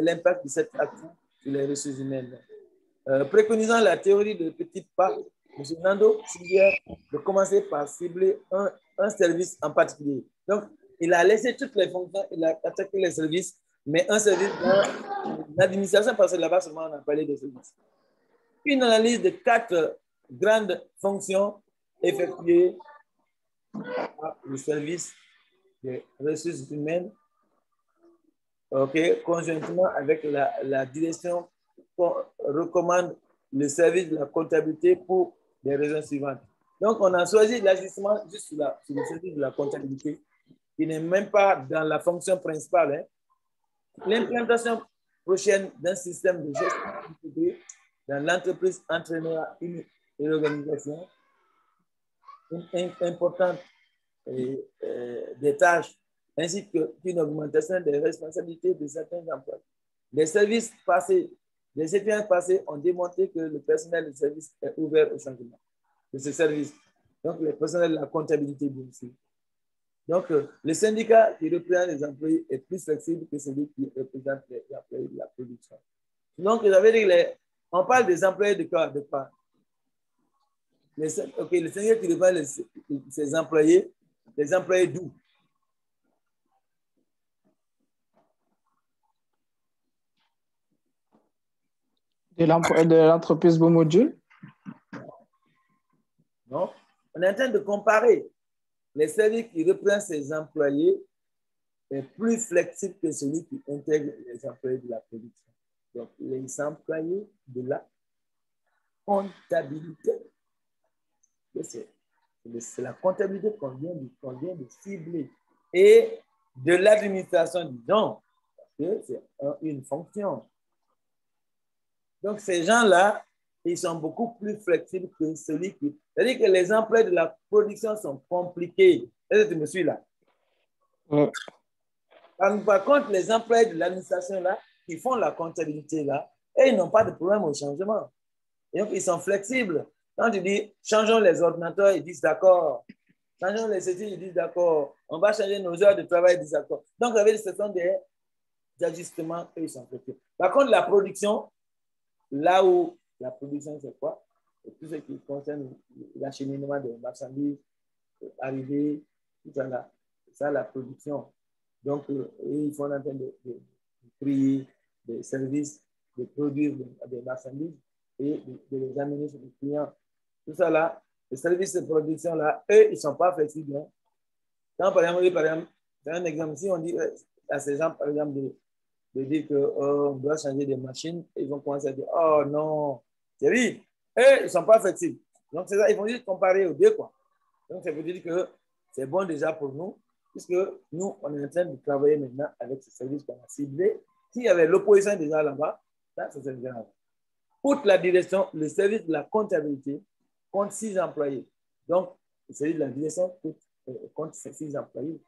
l'impact de cette action sur les ressources humaines? Préconisant la théorie de petits pas, M. Nando suggère de commencer par cibler un service en particulier. Donc, il a laissé toutes les fonctions, il a attaqué les services, mais un service dans l'administration, parce que là-bas seulement on a parlé de services. Une analyse de 4 grandes fonctions effectuées par le service des ressources humaines, conjointement avec la direction, recommande le service de la comptabilité pour les raisons suivantes. Donc, on a choisi l'ajustement juste sur le service de la comptabilité, qui n'est même pas dans la fonction principale. Hein. L'implantation prochaine d'un système de gestion dans l'entreprise entraînera une réorganisation importante des tâches ainsi qu'une augmentation des responsabilités de certains emplois. Les expériences passées ont démontré que le personnel de service est ouvert au changement de ce service. Donc, le personnel de la comptabilité, bien sûr. Donc, le syndicat qui représente les employés est plus flexible que celui qui représente les employés de la production. Donc, vous avez dit, on parle des employés de quoi? Le syndicat qui représente ses employés, les employés d'où? De l'entreprise Bomodule? Non, on est en train de comparer. Les services qui reprennent ses employés est plus flexible que celui qui intègre les employés de la production. Donc, les employés de la comptabilité. C'est la comptabilité qu'on vient de cibler. Et de l'administration, disons, parce que c'est une fonction. Donc, ces gens-là, ils sont beaucoup plus flexibles que celui qui... C'est-à-dire que les emplois de la production sont compliqués. Est-ce que tu me suis là? Oui. Par contre, les emplois de l'administration, là, qui font la comptabilité, là, et ils n'ont pas de problème au changement. Et donc, ils sont flexibles. Quand tu dis, changeons les ordinateurs, ils disent d'accord. Changeons les études, ils disent d'accord. On va changer nos heures de travail, ils disent d'accord. Donc, ce sont des ajustements et ils sont flexibles. Par contre, la production, là où la production, c'est quoi? C'est tout ce qui concerne l'acheminement des marchandises, arriver, tout ça là. C'est ça la production. Donc, ils font en train de créer des services, de produire des marchandises et de les amener chez les clients. Tout ça là, les services de production là, eux, ils ne sont pas flexibles. Hein. Quand par exemple, c'est un exemple, si on dit à ces gens, par exemple, de dire qu'on doit changer des machines, ils vont commencer à dire, oh non, c'est oui, eux, ils ne sont pas flexibles. Donc, c'est ça, ils vont juste comparer aux deux, quoi. Donc, ça veut dire que c'est bon déjà pour nous, puisque nous, on est en train de travailler maintenant avec ce service qu'on a ciblé. S'il y avait l'opposition déjà là-bas, ça serait grave. Outre la direction, le service de la comptabilité compte 6 employés. Donc, le service de la direction compte 6 employés.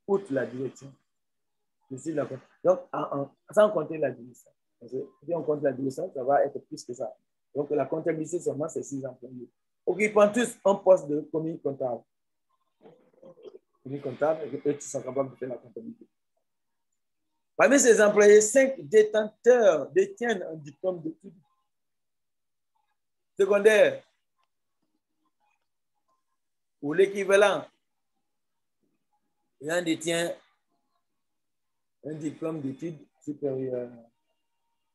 Outre la direction. Donc, sans compter la direction. Si on compte la direction, ça va être plus que ça. Donc, la comptabilité seulement, c'est 6 employés. Donc, ils prennent tous un poste de commis comptable. Commis comptable, et eux qui sont capables de faire la comptabilité. Parmi ces employés, 5 détenteurs détiennent un diplôme d'études secondaires ou l'équivalent. L'un détient un diplôme d'études supérieures,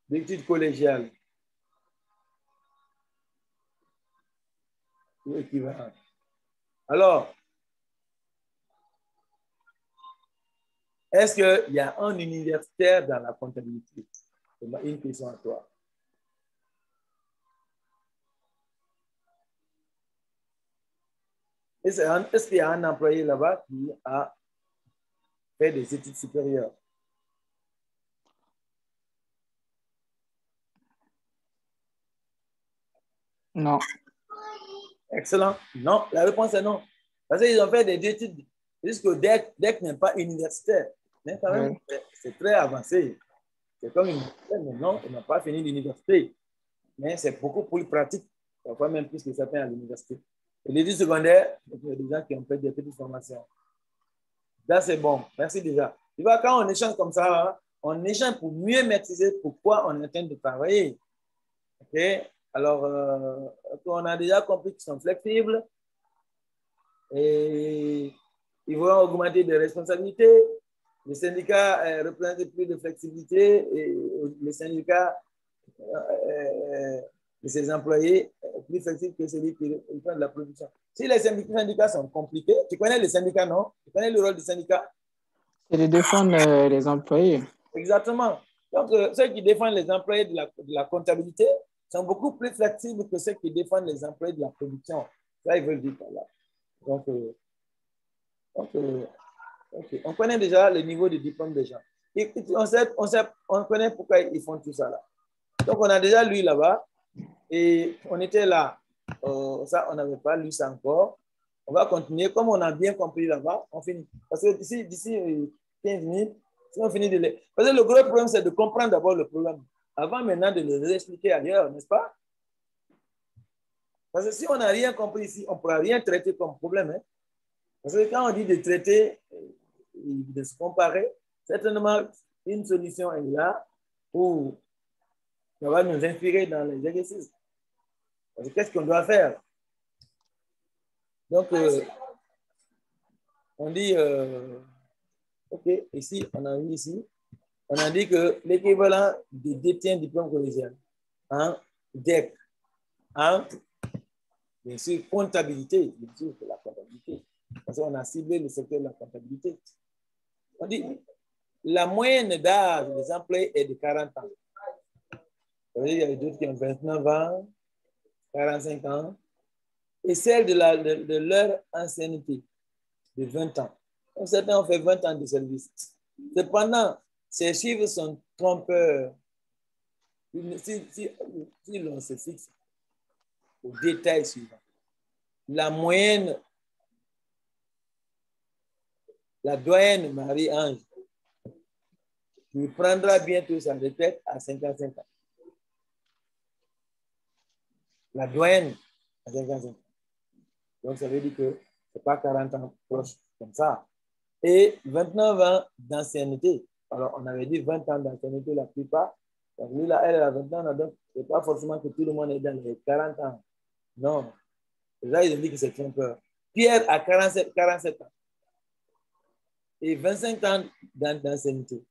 d'études collégiales ou équivalent. Alors, est-ce qu'il y a un universitaire dans la comptabilité? C'est une question à toi. Est-ce qu'il y a un employé là-bas qui a fait des études supérieures? Non. Excellent. Non, la réponse est non. Parce qu'ils ont fait des études jusqu'au DEC. DEC n'est pas universitaire. Mais quand même, c'est très avancé. C'est comme une université, mais non, ils n'ont pas fini l'université. Mais c'est beaucoup plus pratique, parfois même plus que certains à l'université. Et les études secondaires, il y a des gens qui ont fait des petites formations. Là, c'est bon. Merci déjà. Tu vois, quand on échange comme ça, hein, on échange pour mieux maîtriser pourquoi on est en train de travailler. OK? Alors, on a déjà compris qu'ils sont flexibles et ils vont augmenter des responsabilités. Les syndicats représentent plus de flexibilité et les syndicats de ses employés plus flexibles que celui qui prend de la production. Si les syndicats sont compliqués, tu connais les syndicats, non? Tu connais le rôle du syndicat? C'est de défendre les employés. Exactement. Donc, ceux qui défendent les employés de la comptabilité sont beaucoup plus flexibles que ceux qui défendent les employés de la production. Ça, ils veulent dire par là. Donc Okay. On connaît déjà le niveau de diplôme des gens. Et on connaît pourquoi ils font tout ça là. Donc, on a déjà lu là-bas et on était là. Ça, on n'avait pas lu ça encore. On va continuer. Comme on a bien compris là-bas, on finit. Parce que d'ici 15 minutes, si on finit de les... Parce que le gros problème, c'est de comprendre d'abord le problème. Avant maintenant de le réexpliquer ailleurs, n'est-ce pas? Parce que si on n'a rien compris ici, on ne pourra rien traiter comme problème. Hein? Parce que quand on dit de traiter, de se comparer, certainement une solution est là où ça va nous inspirer dans les exercices. Parce que qu'est-ce qu'on doit faire? Donc, on dit, OK, ici, on a vu ici, on a dit que l'équivalent de détient diplôme collégial en DEC, en, bien sûr, comptabilité, bien sûr, c'est la comptabilité. Parce qu'on a ciblé le secteur de la comptabilité. On dit, la moyenne d'âge des employés est de 40 ans. Ça veut dire, il y a d'autres qui ont 29 ans, 45 ans, et celle de leur ancienneté, de 20 ans. Donc, certains ont fait 20 ans de service. Cependant, ces chiffres sont trompeurs. Si l'on se fixe au détail suivant, la moyenne, la doyenne Marie-Ange, qui prendra bientôt sa retraite à 55 ans. La doyenne à 55 ans. Donc, ça veut dire que ce n'est pas 40 ans proche comme ça. Et 29 ans d'ancienneté. Alors, on avait dit 20 ans d'ancienneté la plupart. Donc, lui, là, elle a 20 ans, donc ce n'est pas forcément que tout le monde est dans les 40 ans. Non. Déjà, ils ont dit que c'est trompeur. Pierre a 47 ans. Et 25 ans d'ancienneté.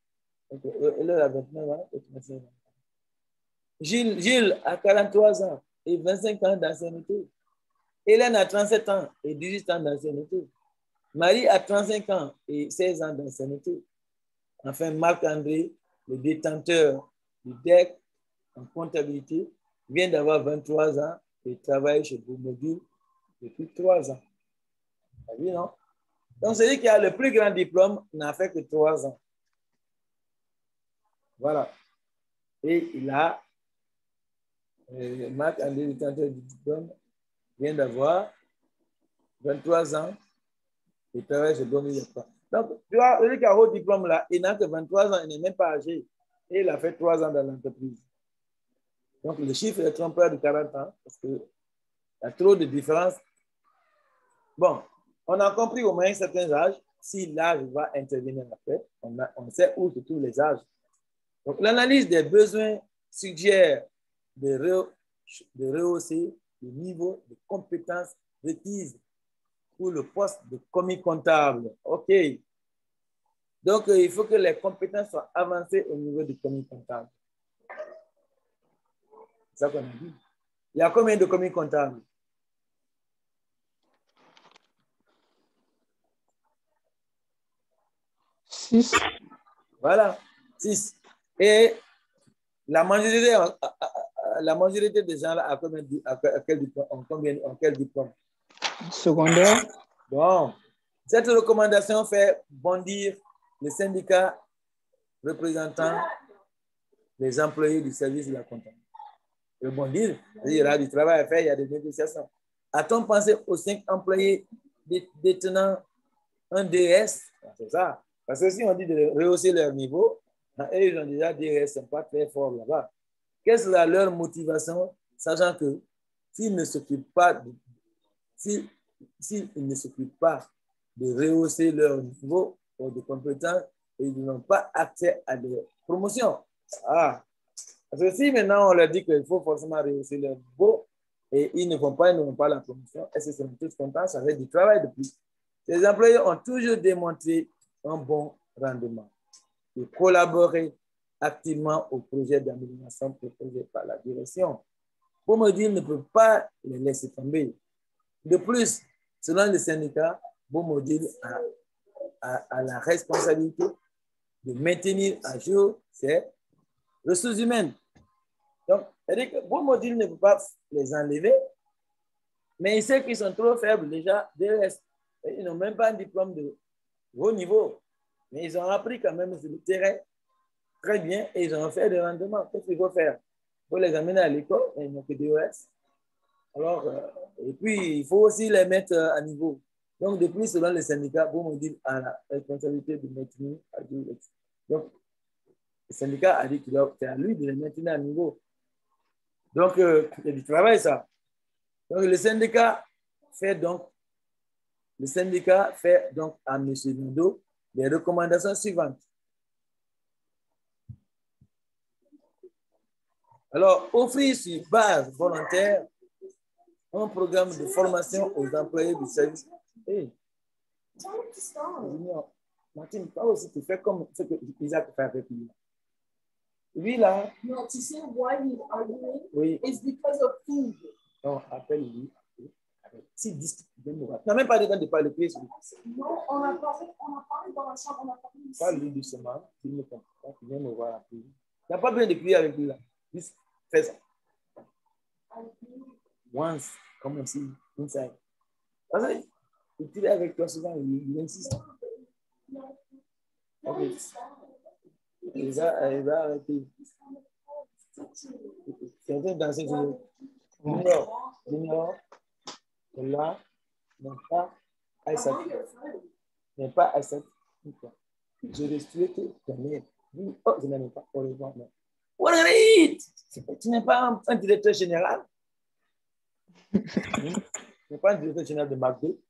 Donc, elle a 29 ans et 25 ans. Gilles a 43 ans et 25 ans d'ancienneté. Hélène a 37 ans et 18 ans d'ancienneté. Marie a 35 ans et 16 ans d'ancienneté. Enfin, Marc-André, le détenteur du DEC en comptabilité, vient d'avoir 23 ans et travaille chez Boumodil depuis 3 ans. Vous avez vu, non? Donc, celui qui a le plus grand diplôme n'a fait que 3 ans. Voilà. Et il a, Marc-André, le détenteur du diplôme, vient d'avoir 23 ans et travaille chez Boumodil. Donc, tu vois, celui qui a haut diplôme là, il n'a que 23 ans, il n'est même pas âgé. Et il a fait 3 ans dans l'entreprise. Donc, le chiffre est trompeur de 40 ans parce qu'il y a trop de différence. Bon, on a compris au moins certains âges. Si l'âge va intervenir après, on sait où se trouvent les âges. Donc, l'analyse des besoins suggère de rehausser le niveau de compétences requises pour le poste de commis comptable. OK. Donc, il faut que les compétences soient avancées au niveau du commis comptable. C'est ça qu'on a dit. Il y a combien de commis comptables? Six. Voilà, 6. Et la majorité des gens là, quel diplôme? Secondaire. Bon, cette recommandation fait bondir le syndicat représentant les employés du service de la comptabilité. Le bondir, il y aura du travail à faire, il y a des négociations. A-t-on pensé aux 5 employés détenant un DS? C'est ça. Parce que si on dit de rehausser leur niveau, eux, ils ont déjà DS, ils ne sont pas très forts là-bas. Quelle sera leur motivation, sachant que s'ils ne s'occupent pas de rehausser leur niveau de compétences, ils n'ont pas accès à des promotions. Ah. Parce que si maintenant on leur dit qu'il faut forcément rehausser leur niveau et ils n'ont pas la promotion, est-ce qu'ils sont tous contents? Ça fait du travail de plus. Les employés ont toujours démontré un bon rendement et collaboré activement au projet d'amélioration proposé par la direction. Boumodil ne peut pas les laisser tomber. De plus, selon le syndicat, Boumodil a la responsabilité de maintenir à jour ses ressources humaines. Donc, c'est-à-dire que Boumodil ne peut pas les enlever, mais il sait qu'ils sont trop faibles déjà. Ils n'ont même pas un diplôme haut niveau. Mais ils ont appris quand même sur le terrain très bien et ils ont fait des rendements. Qu'est-ce qu'il faut faire? Il faut les amener à l'école, ils n'ont que des OS. Alors, et puis, il faut aussi les mettre à niveau. Donc, depuis, selon les syndicats, Bomodil a la responsabilité de maintenir à niveau. Donc, le syndicat a dit qu'il c'est à lui de les maintenir à niveau. Donc, il y a du travail, ça. Donc, le syndicat fait donc à M. Nando les recommandations suivantes. Alors, offrir sur base volontaire un programme de formation aux employés du service. Hey. Martine, toi aussi, tu fais comme ce que Isaac fait avec lui. Lui, là. No, tu sais, why he's arguing? Oui. It's because of food. Non, appelle-lui. Si discute, non, même pas besoin de parler plus. Non, on a parlé dans la chambre, on a parlé ici. Parle-lui doucement, s'il ne comprend pas, tu viens me voir après. Tu n'as pas besoin de prier avec lui, là. Juste fais ça. Once, comme si, inside. Parce que il est avec toi souvent, il insiste. Ok. Il va arrêter. C'est en train de danser. Junior, là, n'est pas Aïssat. N'est pas Aïssat. Je respecte ton aide. Oh, je n'aime pas. Au revoir. Tu n'es pas un directeur général. Tu n'es pas un directeur général de McDo.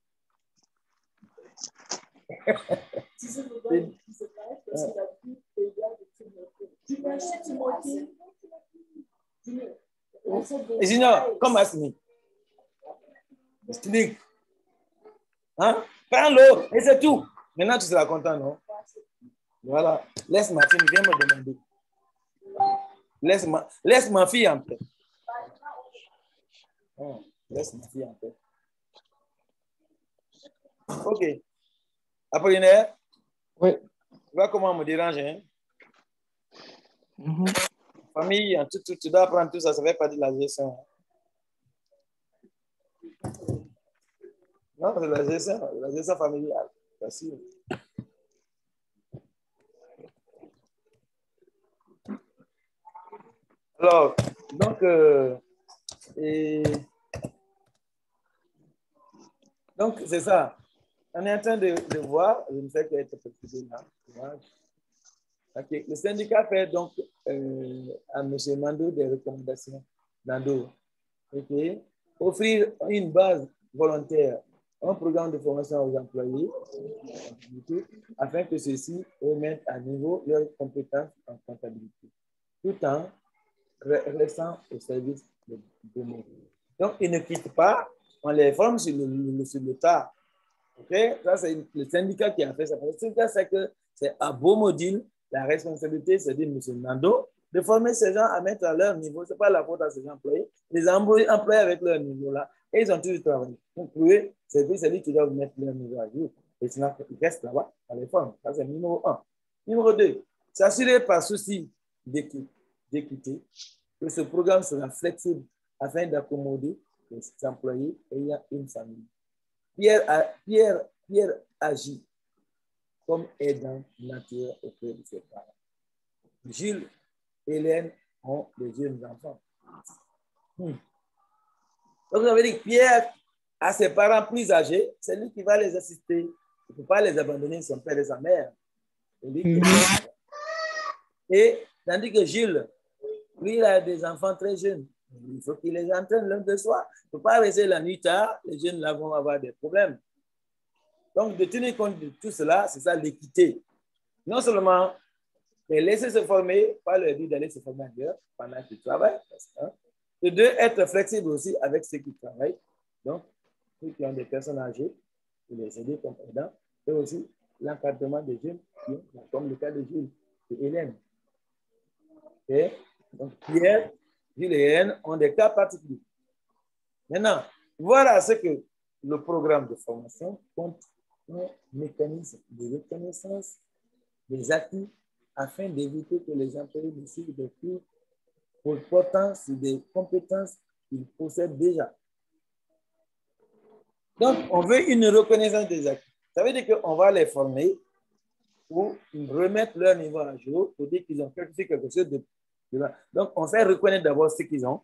Et sinon, comme Asmi. Stick. Hein? Prends-le et c'est tout. Maintenant, tu seras content, non? Voilà. Laisse ma fille, viens me demander. Laisse ma fille en paix. Oh, laisse ma fille en paix. OK. Apollinaire? Oui. Tu vois comment on me dérange, hein? Famille, tu dois apprendre tout ça, ça fait partie de la gestion. Non, c'est la gestion familiale. Facile. Alors, donc c'est ça. On est en train de voir, je ne fais qu'être précisé là. Okay. Le syndicat fait donc à M. Nando des recommandations. Nando, okay. Offrir une base volontaire, un programme de formation aux employés, afin que ceux-ci remettent à niveau leurs compétences en comptabilité, tout en restant au service de nous. Donc, ils ne quittent pas, on les forme sur le tas. Okay? Ça, c'est le syndicat qui a fait ça. Le syndicat, c'est que c'est à Bomodil, la responsabilité, c'est de M. Nando, de former ces gens à mettre à leur niveau. Ce n'est pas la faute à ces employés. Les employés avec leur niveau là, et ils ont toujours travaillé. Donc, pour eux, c'est lui qui doit mettre leur niveau à jour. Et sinon, ils restent là-bas, dans les formes. Ça, c'est numéro 1. Numéro 2, s'assurer par souci d'équité que ce programme sera flexible afin d'accommoder les employés ayant une famille. Pierre agit comme aidant naturel auprès de ses parents. Jules et Hélène ont des jeunes enfants. Donc, vous avez dit que Pierre a ses parents plus âgés, c'est lui qui va les assister. Il ne peut pas les abandonner, son père et sa mère. Et tandis que Jules, lui, il a des enfants très jeunes. Il faut qu'il les entraîne l'un de soi. Il ne faut pas rester la nuit tard, les jeunes là vont avoir des problèmes. Donc, de tenir compte de tout cela, c'est ça l'équité. Non seulement les laisser se former, pas leur dire d'aller se former ailleurs pendant qu'ils travaillent. Et deux, être flexible aussi avec ceux qui travaillent. Donc, ceux qui ont des personnes âgées, pour les aider comme aidants. Et aussi l'encadrement des jeunes, comme le cas de Jules et Hélène. Et donc, Pierre, Jules et Hélène ont des cas particuliers. Maintenant, voilà ce que le programme de formation compte un mécanisme de reconnaissance des acquis afin d'éviter que les employés ne suivent des cours portant sur des compétences qu'ils possèdent déjà. Donc, on veut une reconnaissance des acquis. Ça veut dire qu'on va les former pour remettre leur niveau à jour, pour dire qu'ils ont fait quelque chose de donc, on fait reconnaître d'abord ce qu'ils ont.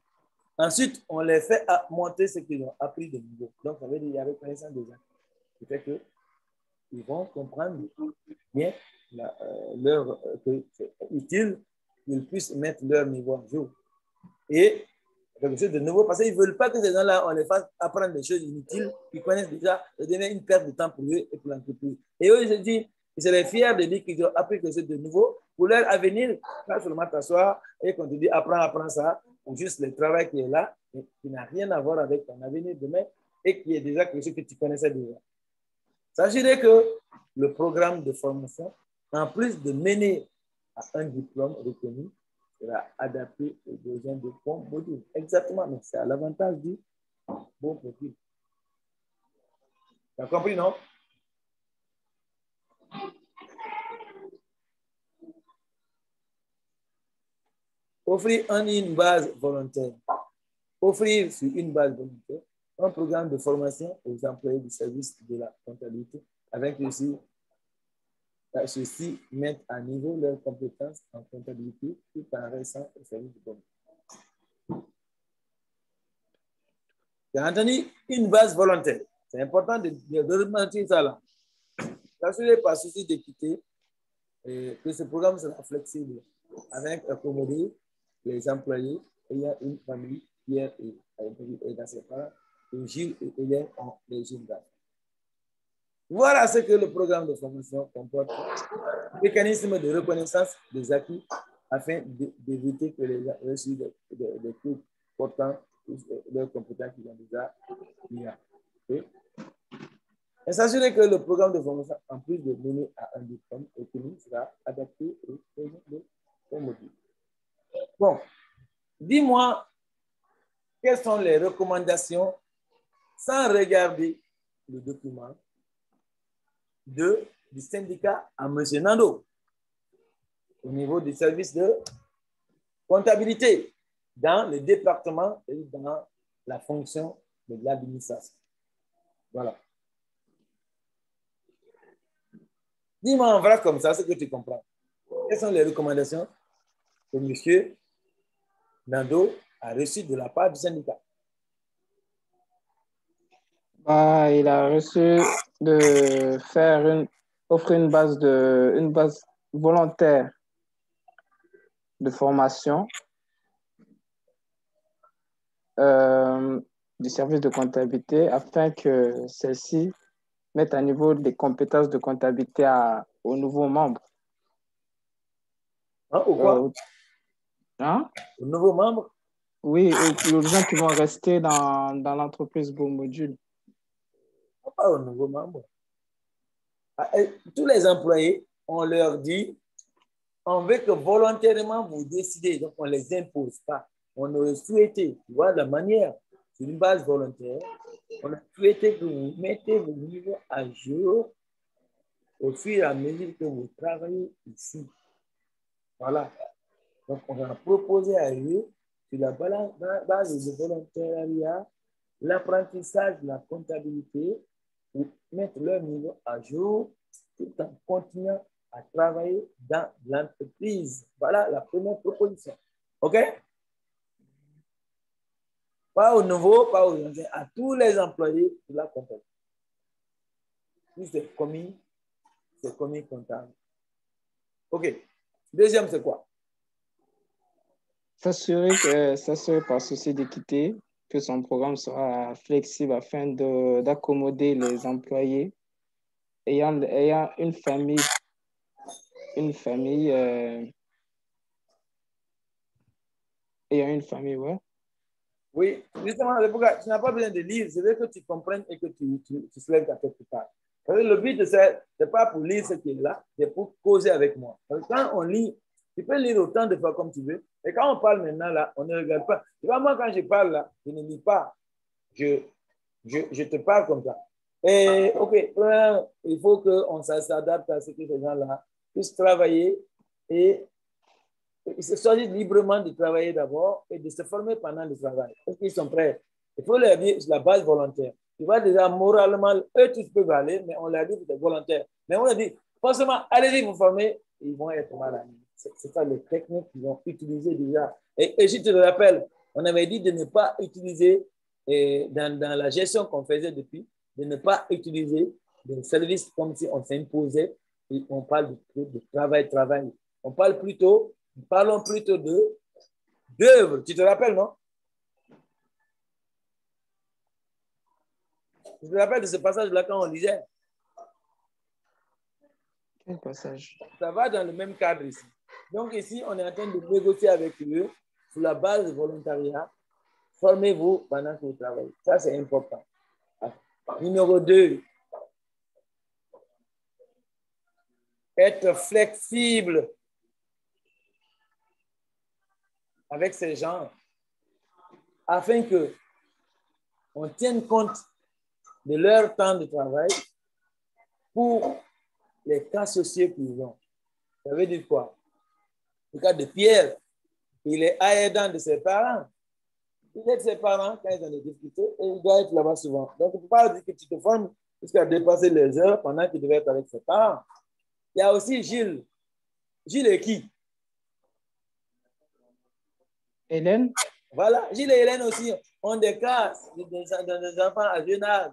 Ensuite, on les fait monter ce qu'ils ont appris de niveau. Donc, ça veut dire qu'il y a reconnaissance des actes. Ce qui fait qu'ils vont comprendre bien que c'est utile qu'ils puissent mettre leur niveau à jour. Et quelque chose de nouveau, parce qu'ils ne veulent pas que ces gens-là, on les fasse apprendre des choses inutiles qu'ils connaissent déjà, ça devient une perte de temps pour eux et pour l'entreprise. Et eux, je dis, ils seraient fiers de dire qu'ils ont appris quelque chose de nouveau pour leur avenir, pas seulement t'asseoir et qu'on te dit apprends ça, ou juste le travail qui est là, mais qui n'a rien à voir avec ton avenir demain et qui est déjà quelque chose que tu connaissais déjà. Sachez que le programme de formation, en plus de mener à un diplôme reconnu, sera adapté aux besoins de bons modules. Exactement, mais c'est à l'avantage du bon profil. Tu as compris, non? Offrir une base volontaire. Offrir sur une base volontaire un programme de formation aux employés du service de la comptabilité avec ceux-ci mettent à niveau leurs compétences en comptabilité tout en restant au service du compte. Tu as entendu une base volontaire. C'est important de remarquer ça là. Rassurez par souci d'équité que ce programme sera flexible avec accommoder les employés ayant une famille, Pierre et dans ses parents, et Gilles et Hélène ont les Gilles d'âge. Voilà ce que le programme de formation comporte. Mécanisme de reconnaissance des acquis afin d'éviter que les gens reçus des cours portant leurs compétences qu'ils ont déjà mis. Okay? Et s'assurer que le programme de formation, en plus de mener à un diplôme reconnu, sera adapté aux besoins de son module. Bon, dis-moi, quelles sont les recommandations, sans regarder le document, du syndicat à M. Nando au niveau du service de comptabilité dans le département et dans la fonction de l'administration. Voilà. Dis-moi en vrai comme ça ce que tu comprends. Quelles sont les recommandations que M. Nando a reçues de la part du syndicat? Il a reçu de offrir une base volontaire de formation du service de comptabilité afin que celle-ci mette à niveau des compétences de comptabilité aux nouveaux membres. Hein, ou quoi? Aux nouveaux membres? Oui, aux gens qui vont rester dans l'entreprise Beau Module. Pas aux nouveaux membres. Tous les employés, on leur dit, on veut que volontairement vous décidez, donc on ne les impose pas. On aurait souhaité, tu vois, la manière, sur une base volontaire, on a souhaité que vous mettez vos niveaux à jour au fur et à mesure que vous travaillez ici. Voilà. Donc, on a proposé à eux, sur la base de volontariat, l'apprentissage de la comptabilité pour mettre leur niveau à jour tout en continuant à travailler dans l'entreprise. Voilà la première proposition. OK? Pas aux nouveaux, pas aux anciens, à tous les employés de la compagnie. Si c'est commis comptable. OK. Deuxième, c'est quoi? S'assurer par souci d'équité que son programme sera flexible afin d'accommoder les employés ayant une famille, ouais. Oui, justement, tu n'as pas besoin de lire, je veux que tu comprennes et que tu soulèves ta tête plus tard. Le but, ce n'est pas pour lire ce qui est là, c'est pour causer avec moi. Parce que quand on lit, tu peux lire autant de fois comme tu veux, et quand on parle maintenant, là, on ne regarde pas. Tu vois, moi, quand je parle là, je ne lis pas. Je te parle comme ça. Et, OK, il faut qu'on s'adapte à ce que ces gens-là puissent travailler et ils se choisissent librement de travailler d'abord et de se former pendant le travail. Est-ce qu'ils sont prêts? Il faut leur dire la base volontaire. tu vois déjà moralement, eux tous peuvent aller, mais on leur dit que c'est volontaire. Mais on leur dit, forcément, allez-y vous former, ils vont être mal à l'aise. C'est ça les techniques qu'ils vont utiliser déjà. Et je te le rappelle, on avait dit de ne pas utiliser, dans la gestion qu'on faisait depuis, de ne pas utiliser des services comme si on s'imposait et on parle de travail. Parlons plutôt d'œuvre. Tu te rappelles, non? Tu te rappelles de ce passage-là quand on lisait? Quel passage? Ça va dans le même cadre ici. Donc ici, on est en train de négocier avec eux sur la base du volontariat. Formez-vous pendant que vous travaillez. Ça, c'est important. Numéro 2, être flexible avec ces gens afin que on tienne compte de leur temps de travail pour les cas sociaux qu'ils ont. Ça veut dire quoi? Le cas de Pierre, il est aidant de ses parents. Il aide ses parents quand ils ont des difficultés et il doit être là-bas souvent. Donc, il ne faut pas dire que tu te formes jusqu'à dépasser les heures pendant qu'il devait être avec ses parents. Il y a aussi Gilles. Gilles est qui? Hélène? Voilà, Gilles et Hélène aussi ont des cas, des enfants à jeune âge.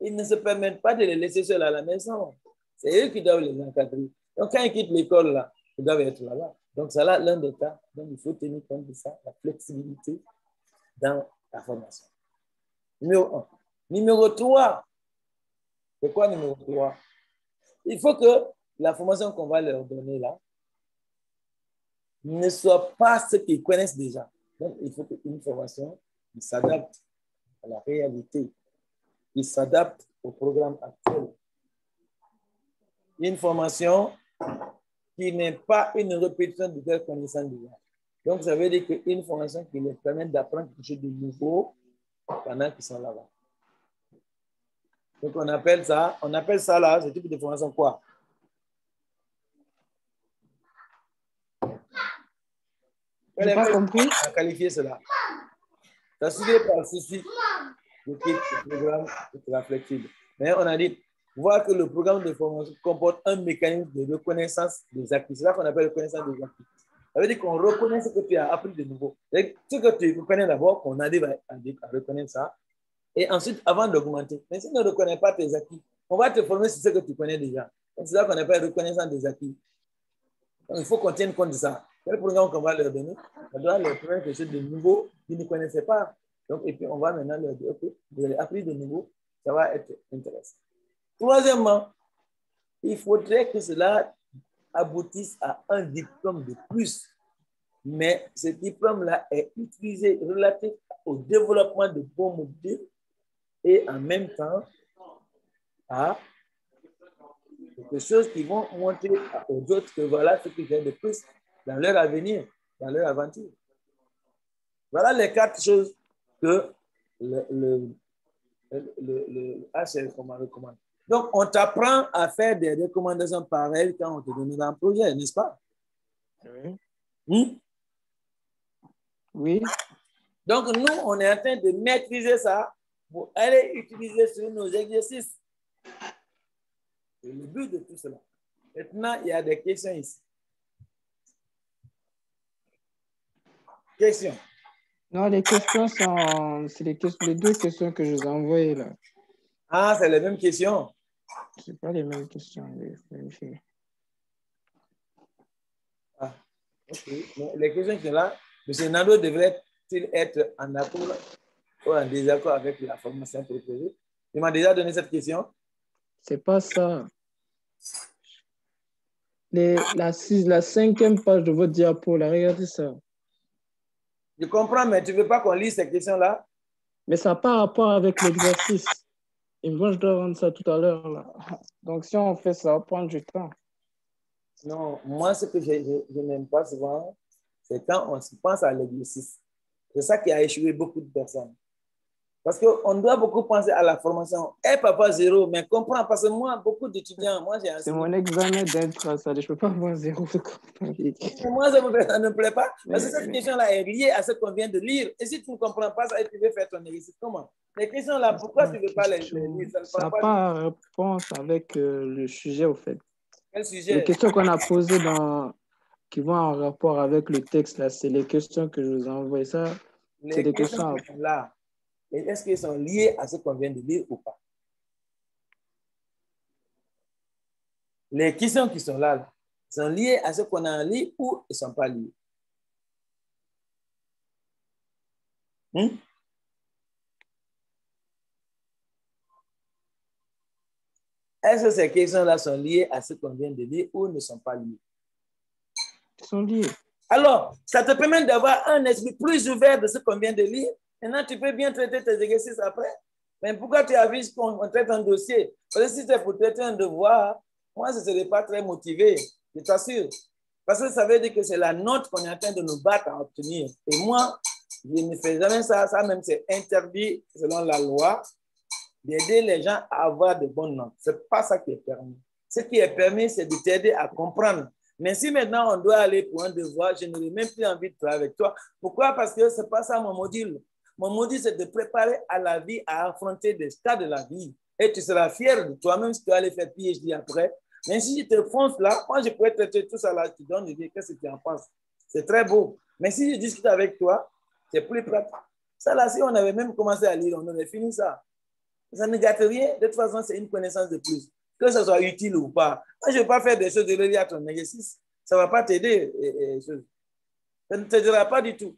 Ils ne se permettent pas de les laisser seuls à la maison. C'est eux qui doivent les encadrer. Donc, quand ils quittent l'école, là, ils doivent être là-bas. Donc, c'est là l'un des cas. Donc, il faut tenir compte de ça, la flexibilité dans la formation. Numéro 1. Numéro 3. C'est quoi numéro 3? Il faut que la formation qu'on va leur donner là ne soit pas ce qu'ils connaissent déjà. Donc, il faut qu'une formation qui s'adapte à la réalité, qui s'adapte au programme actuel. Une formation qui n'est pas une répétition de leurs connaissances déjà. Donc, ça veut dire qu'une formation qui leur permet d'apprendre quelque chose de nouveau pendant qu'ils sont là-bas. Donc, on appelle ça là, ce type de formation quoi? Je n'ai pas compris. À qualifier cela. S'assurer par le souci de que le programme sera flexible. Mais on a dit, voir que le programme de formation comporte un mécanisme de reconnaissance des acquis. C'est ça qu'on appelle reconnaissance des acquis. Ça veut dire qu'on reconnaît ce que tu as appris de nouveau. Ce que tu reconnais d'abord, on arrive à reconnaître ça. Et ensuite, avant d'augmenter. Mais si on ne reconnaît pas tes acquis, on va te former sur ce que tu connais déjà. C'est ça qu'on appelle reconnaissance des acquis. Donc, il faut qu'on tienne compte de ça. Quel programme qu'on va leur donner? On doit leur prendre quelque chose de nouveau qu'ils ne connaissaient pas. Donc, et puis, on va maintenant leur dire, OK, vous avez appris de nouveau, ça va être intéressant. Troisièmement, il faudrait que cela aboutisse à un diplôme de plus. Mais ce diplôme-là est utilisé relatif au développement de bons modules et en même temps à quelque chose qui vont montrer aux autres que voilà ce qu'ils ont de plus dans leur avenir, dans leur aventure. Voilà les 4 choses que le HL recommande. Donc, on t'apprend à faire des recommandations pareilles quand on te donne un projet, n'est-ce pas? Oui. Oui. Donc, nous, on est en train de maîtriser ça pour aller utiliser sur nos exercices. C'est le but de tout cela. Maintenant, il y a des questions ici. Questions? Non, les questions sont... C'est les 2 questions que je vous ai envoyées là. Ah, c'est les mêmes questions? Ce n'est pas les mêmes questions. Vérifier. Ah, ok. Mais les questions qui sont là, M. Nando devrait-il être en accord ou en désaccord avec la formation proposée? Il m'a déjà donné cette question? C'est pas ça. La 5e page de votre diapo, là, regardez ça. Je comprends, mais tu ne veux pas qu'on lise ces questions-là? Mais ça n'a pas rapport avec l'exercice. Et moi, je dois rendre ça tout à l'heure. Là. Donc, si on fait ça, ça va prendre du temps. Non, moi, ce que je n'aime pas souvent, c'est quand on se pense à l'exercice. C'est ça qui a échoué beaucoup de personnes. Parce qu'on doit beaucoup penser à la formation. Et papa, 0, mais comprends, parce que moi, beaucoup d'étudiants, moi, j'ai C'est mon examen d'être ça. Je ne peux pas avoir 0. Moi, ça ne me plaît pas. Parce que cette question-là est liée à ce qu'on vient de lire. Et si tu ne comprends pas ça et tu veux faire ton exercice, comment? Les questions-là, pourquoi tu ne veux pas les lire? Ça n'a pas réponse avec le sujet, au fait. Quel sujet? Les questions qu'on a posées qui vont en rapport avec le texte, là, c'est les questions que je vous ai envoyées. Ça, c'est des questions qui sont là. Est-ce qu'elles sont liées à ce qu'on vient de lire ou pas? Les questions qui sont là, sont liées à ce qu'on a lu ou elles ne sont pas liées? Est-ce que ces questions-là sont liées à ce qu'on vient de lire ou ne sont pas liées? Elles sont liées. Alors, ça te permet d'avoir un esprit plus ouvert de ce qu'on vient de lire. Maintenant, tu peux bien traiter tes exercices après. Mais pourquoi tu as vu qu'on traite un dossier? Parce que si c'est pour traiter un devoir, moi, je ne serais pas très motivé, je t'assure. Parce que ça veut dire que c'est la note qu'on est en train de nous battre à obtenir. Et moi, je ne fais jamais ça. Ça même, c'est interdit selon la loi d'aider les gens à avoir de bonnes notes. Ce n'est pas ça qui est permis. Ce qui est permis, c'est de t'aider à comprendre. Mais si maintenant on doit aller pour un devoir, je n'aurai même plus envie de travailler avec toi. Pourquoi? Parce que ce n'est pas ça mon module. Mon module, c'est de préparer à la vie, à affronter des stades de la vie. Et tu seras fier de toi-même si tu vas aller faire PhD après. Mais si je te fonce là, moi, je pourrais traiter tout ça là, tu donnes, je dis, qu'est-ce que tu en penses? C'est très beau. Mais si je discute avec toi, c'est plus pratique. Ça là, si on avait même commencé à lire, on aurait fini ça. Ça ne gâte rien. De toute façon, c'est une connaissance de plus. Que ce soit utile ou pas. Moi, je ne vais pas faire des choses de relier à ton exercice. Ça ne va pas t'aider. Ça ne t'aidera pas du tout.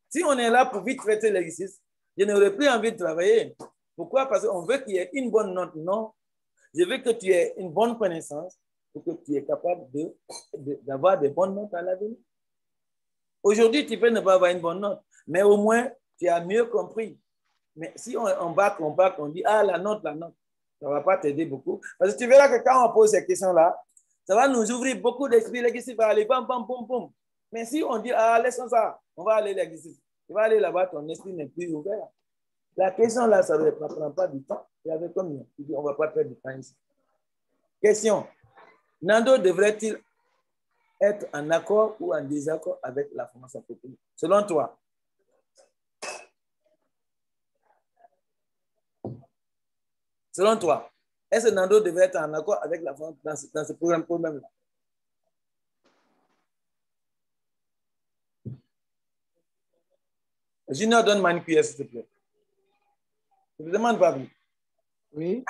Si on est là pour vite traiter l'exercice, je n'aurais plus envie de travailler. Pourquoi? Parce qu'on veut qu'il y ait une bonne note. Non. Je veux que tu aies une bonne connaissance pour que tu es capable d'avoir des bonnes notes à l'avenir. Aujourd'hui, tu peux ne pas avoir une bonne note, mais au moins, tu as mieux compris. Mais si on bac, on dit, ah, la note, ça ne va pas t'aider beaucoup. Parce que tu verras que quand on pose ces questions-là, ça va nous ouvrir beaucoup d'esprit. L'exercice va aller, bam, bam, boum, boum. Mais si on dit, ah, laissons ça, on va aller l'exercice. Tu vas aller là-bas, ton esprit n'est plus ouvert. La question-là, ça ne prend pas du temps. Il y avait combien? Tu dis, on ne va pas perdre du temps ici. Question. Nando devrait-il être en accord ou en désaccord avec la formation proposée? Selon toi? Selon toi, est-ce que Nando devrait être en accord avec la formation dans ce programme-là? Junior, donne-moi une cuillère, s'il te plaît. Je te demande, Pablo. Oui.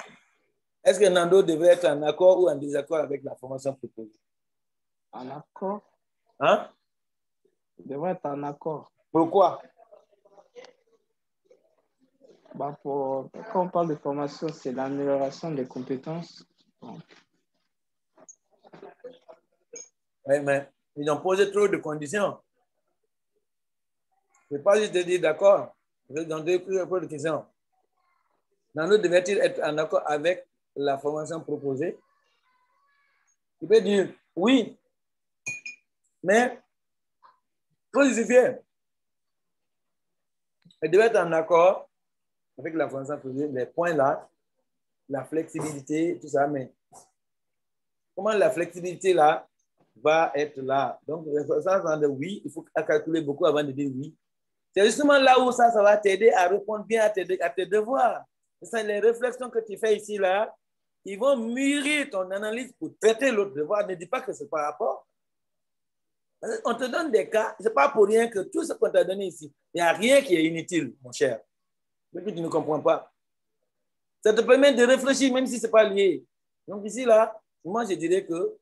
Est-ce que Nando devrait être en accord ou en désaccord avec la formation proposée? En accord. Hein? Il devrait être en accord. Pourquoi? Bah quand on parle de formation, c'est l'amélioration des compétences. Bon. Oui, mais ils ont posé trop de conditions. Je ne vais pas juste te dire d'accord. Je vais donner plus de questions. Nando devrait-il être en accord avec la formation proposée? Tu peux dire oui, mais il faut justifier. Il devait être en accord avec la formation proposée, les points là, la flexibilité, tout ça, mais comment la flexibilité là va être là? Donc, ça de oui, il faut calculer beaucoup avant de dire oui. C'est justement là où ça va t'aider à répondre bien à tes devoirs. C'est les réflexions que tu fais ici, là, ils vont mûrir ton analyse pour traiter l'autre devoir. Ne dis pas que ce n'est pas rapport. On te donne des cas, ce n'est pas pour rien que tout ce qu'on t'a donné ici, il n'y a rien qui est inutile, mon cher. Mais que tu ne comprends pas. Ça te permet de réfléchir, même si ce n'est pas lié. Donc ici, là, moi, je dirais que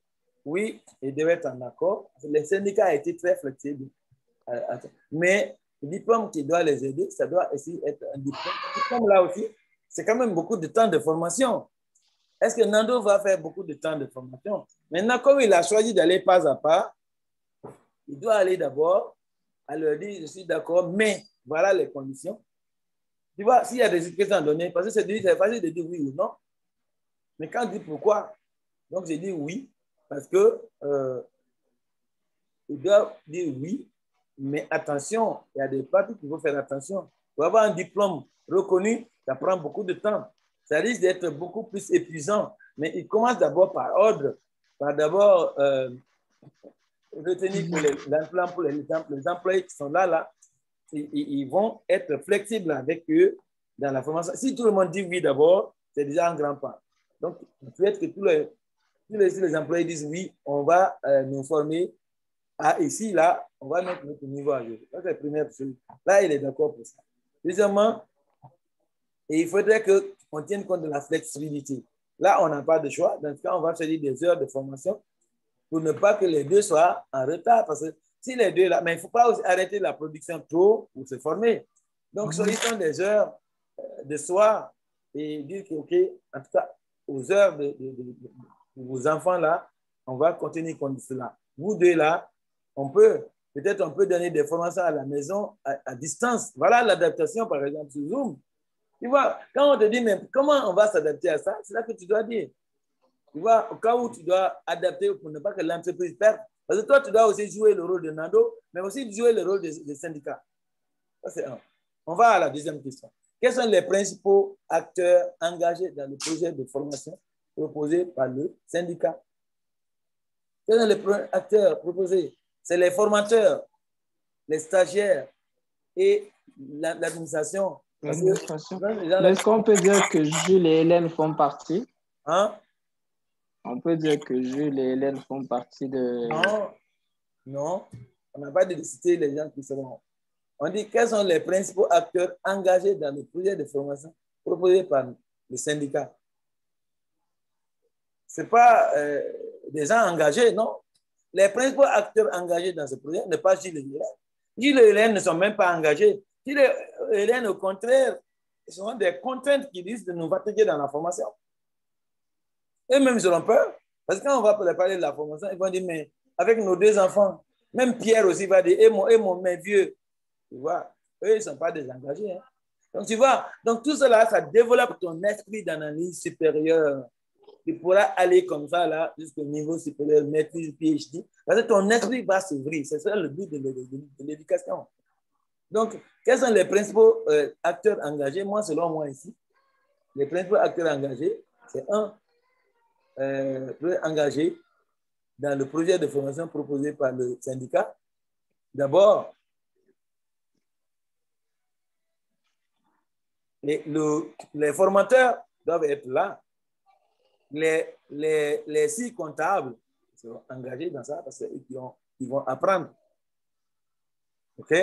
oui, il devait être en accord. Le syndicat a été très flexible. Mais le diplôme qui doit les aider, ça doit aussi être un diplôme. Le diplôme, là aussi, c'est quand même beaucoup de temps de formation. Est-ce que Nando va faire beaucoup de temps de formation? Maintenant, comme il a choisi d'aller pas à pas, il doit aller d'abord à leur dire, je suis d'accord, mais voilà les conditions. Tu vois, s'il y a des questions données, parce que c'est facile de dire oui ou non, mais quand on dit pourquoi, donc j'ai dit oui, parce que il doit dire oui, mais attention, il y a des parties qu'il faut faire attention. Pour avoir un diplôme reconnu, ça prend beaucoup de temps. Ça risque d'être beaucoup plus épuisant. Mais il commence d'abord par ordre, par d'abord retenir que les employés qui sont là, ils vont être flexibles avec eux dans la formation. Si tout le monde dit oui d'abord, c'est déjà un grand pas. Donc, il faut être que tous les employés disent oui, on va nous former ici, là, on va mettre notre niveau à jour. Ça, c'est la première chose. Là, il est d'accord pour ça. Deuxièmement, il faudrait qu'on tienne compte de la flexibilité. Là, on n'a pas de choix. Dans ce cas, on va choisir des heures de formation pour ne pas que les deux soient en retard. Parce que si les deux là, mais il ne faut pas aussi arrêter la production trop pour se former. Donc, choisissons des heures de soir et dire que, OK, en tout cas, aux heures de vos enfants là, on va continuer comme cela. Vous deux là, peut-être on peut donner des formations à la maison à distance. Voilà l'adaptation, par exemple, sur Zoom. Tu vois, quand on te dit, mais comment on va s'adapter à ça, c'est là que tu dois dire. Tu vois, au cas où tu dois adapter pour ne pas que l'entreprise perde. Parce que toi, tu dois aussi jouer le rôle de Nando, mais aussi jouer le rôle des syndicats. Ça, c'est un. On va à la deuxième question. Quels sont les principaux acteurs engagés dans le projet de formation proposé par le syndicat? Quels sont les acteurs proposés? C'est les formateurs, les stagiaires et l'administration. Est-ce qu'on peut dire que Jules et Hélène font partie? Hein? On peut dire que Jules et Hélène font partie de... Non. On n'a pas de citer les gens qui seront. On dit quels sont les principaux acteurs engagés dans le projet de formation proposé par le syndicat. Ce n'est pas des gens engagés, non. Les principaux acteurs engagés dans ce projet ne sont pas Gilles et Hélène. Gilles et Hélène ne sont même pas engagés. Gilles et Hélène, au contraire, ce sont des contraintes qui risquent de nous fatiguer dans la formation. Eux-mêmes, ils auront peur. Parce que quand on va parler de la formation, ils vont dire, mais avec nos deux enfants, même Pierre aussi va dire, mes vieux. Tu vois, eux, ils ne sont pas désengagés. Hein. Donc, tu vois, donc tout cela, ça développe ton esprit d'analyse supérieure. Tu pourras aller comme ça, là, jusqu'au niveau supérieur, maîtrise, PhD. Parce que ton esprit va s'ouvrir. C'est ça le but de l'éducation. Donc, quels sont les principaux acteurs engagés? Moi, selon moi ici, les principaux acteurs engagés, c'est engagé dans le projet de formation proposé par le syndicat. D'abord, les formateurs doivent être là. Les 6 comptables seront engagés dans ça parce qu'ils vont apprendre. OK?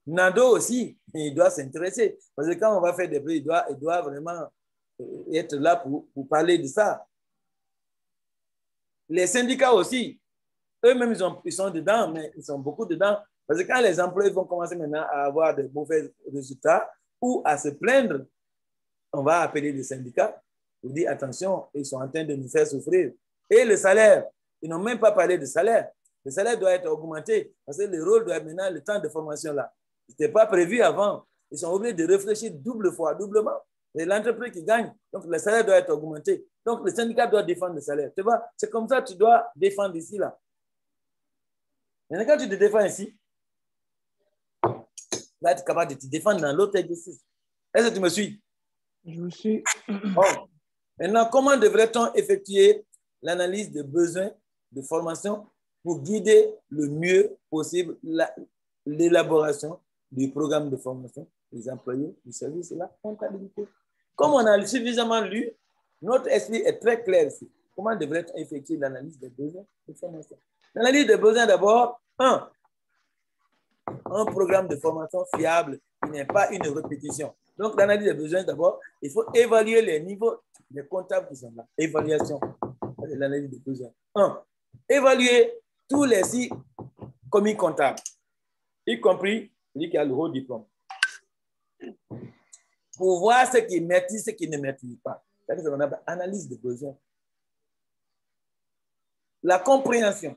Nando aussi, il doit s'intéresser. Parce que quand on va faire des prix, il doit vraiment être là pour parler de ça. Les syndicats aussi, eux-mêmes, ils sont dedans, mais ils sont beaucoup dedans. Parce que quand les employés vont commencer maintenant à avoir de mauvais résultats ou à se plaindre, on va appeler les syndicats pour dire attention, ils sont en train de nous faire souffrir. Et le salaire, ils n'ont même pas parlé de salaire. Le salaire doit être augmenté parce que le rôle doit être maintenant, le temps de formation là. Ce n'était pas prévu avant. Ils sont obligés de réfléchir doublement. C'est l'entreprise qui gagne. Donc, le salaire doit être augmenté. Donc, le syndicat doit défendre le salaire. Tu vois, c'est comme ça que tu dois défendre ici, là. Maintenant, quand tu te défends ici, tu vas être capable de te défendre dans l'autre exercice. Est-ce que tu me suis? Je vous suis. Bon. Maintenant, comment devrait-on effectuer l'analyse des besoins de formation pour guider le mieux possible l'élaboration du programme de formation des employés du service et la comptabilité? Comme on a suffisamment lu, notre esprit est très clair ici. Comment devrait-on effectuer l'analyse des besoins de formation? L'analyse des besoins, d'abord, un programme de formation fiable qui n'est pas une répétition. Donc, l'analyse des besoins, d'abord, il faut évaluer les niveaux des comptables qui sont là. Évaluation de l'analyse des besoins. Évaluer tous les 6 commis comptables, y compris celui qui a le haut diplôme, pour voir ce qu'ils maîtrisent, ce qu'ils ne maîtrisent pas. C'est ce qu'on appelle analyse des besoins. La compréhension,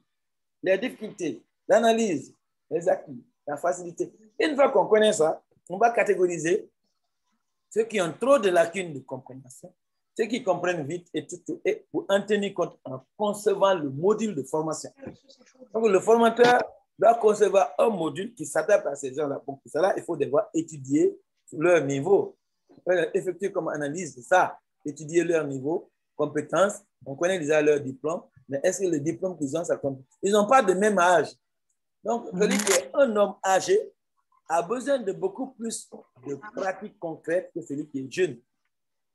les difficultés, l'analyse, les acquis, la facilité. Une fois qu'on connaît ça, on va catégoriser ceux qui ont trop de lacunes de compréhension, ceux qui comprennent vite et pour en tenir compte en concevant le module de formation. Donc, le formateur doit concevoir un module qui s'adapte à ces gens-là. Pour cela, il faut devoir étudier leur niveau. Effectuer comme analyse, c'est ça. Étudier leur niveau, compétences. On connaît déjà leur diplôme, mais est-ce que le diplôme qu'ils ont, ça compte? Ils n'ont pas de même âge. Donc, celui qui est un homme âgé a besoin de beaucoup plus de pratiques concrètes que celui qui est jeune.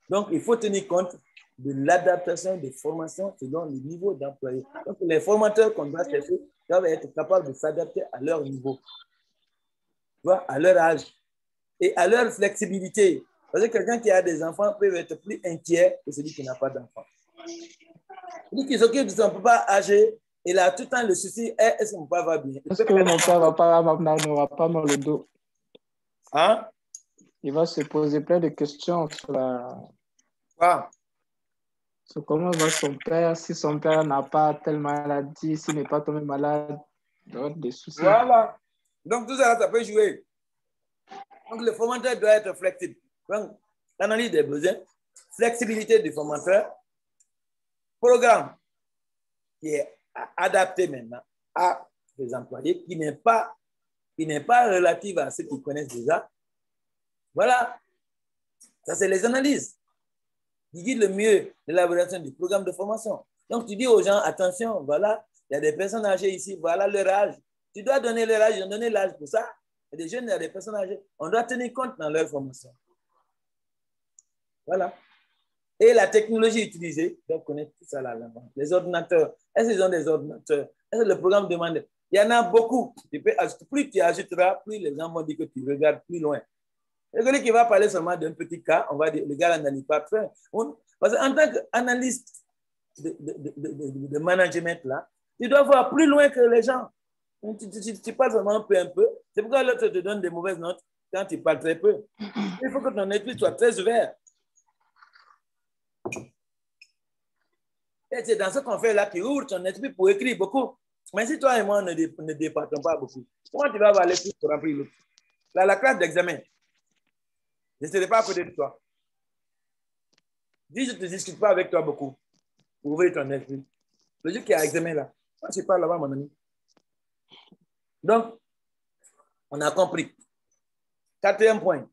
Donc, il faut tenir compte de l'adaptation des formations selon le niveau d'employé. Donc, les formateurs qu'on doit chercher doivent être capables de s'adapter à leur niveau, à leur âge et à leur flexibilité. Parce que quelqu'un qui a des enfants peut être plus inquiet que celui qui n'a pas d'enfants. Celui qui s'occupe de son papa âgé, il a tout le temps le souci, est-ce que mon papa va bien? Est-ce que mon père n'aura pas mal le dos? Hein? Il va se poser plein de questions sur sur comment va son père, si son père n'a pas telle maladie, s'il n'est pas tombé malade, il aura des soucis. Voilà. Donc, tout ça, ça peut jouer. Donc, le formateur doit être flexible. Donc, analyse des besoins, flexibilité du formateur, programme qui est adapté maintenant à des employés qui n'est pas relative à ceux qui connaissent déjà. Voilà. Ça, c'est les analyses qui guident le mieux l'élaboration du programme de formation. Donc, tu dis aux gens, attention, voilà, il y a des personnes âgées ici, voilà leur âge. Tu dois donner leur âge, ils ont donné l'âge pour ça. Il y a des jeunes, il y a des personnes âgées. On doit tenir compte dans leur formation. Voilà. Et la technologie utilisée, on doit connaître tout ça là. Les ordinateurs, est-ce qu'ils ont des ordinateurs? Est-ce que le programme demande? Il y en a beaucoup. Plus tu ajouteras, plus les gens vont dire que tu regardes plus loin. Et celui qui va parler seulement d'un petit cas, on va dire, le gars n'analyse pas très. Parce qu'en tant qu'analyste de management, là, tu dois voir plus loin que les gens. Tu parles seulement un peu. C'est pourquoi l'autre te donne des mauvaises notes quand tu parles très peu. Il faut que ton esprit soit très ouvert. Et c'est dans ce qu'on fait là, tu ouvres ton esprit pour écrire beaucoup. Mais si toi et moi ne départons pas beaucoup, comment tu vas aller plus pour remplir l'autre? Là, la classe d'examen, je ne serai pas à côté de toi. Dis, je ne discute pas avec toi beaucoup pour ouvrir ton esprit. Le jour qui a examen là, moi je parle là-bas, mon ami. Donc, on a compris. 4e point.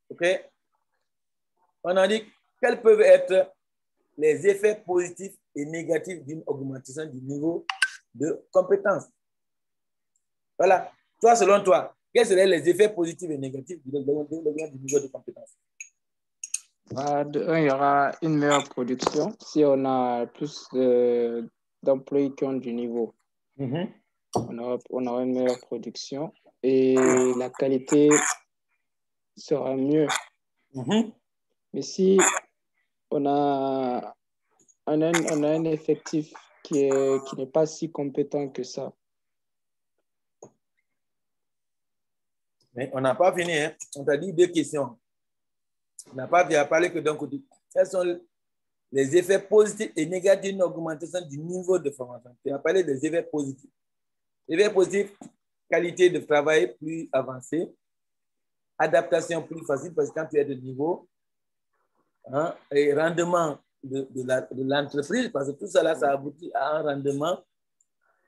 OK? On a dit quels peuvent être les effets positifs et négatifs d'une augmentation du niveau de compétence. Voilà. Toi, selon toi, quels seraient les effets positifs et négatifs du niveau de compétence? De un, il y aura une meilleure production si on a plus d'employés qui ont du niveau. On aura une meilleure production et la qualité sera mieux. Mais si on a un effectif qui n'est pas si compétent que ça. Mais on n'a pas fini, hein? On t'a dit 2 questions. On n'a pas parlé que d'un côté. Quels sont les effets positifs et négatifs d'une augmentation du niveau de formation? Tu as parlé des effets positifs. Effets positifs, qualité de travail plus avancée, adaptation plus facile parce que quand tu es de niveau, hein, et rendement de l'entreprise, parce que tout ça là, ça aboutit à un rendement,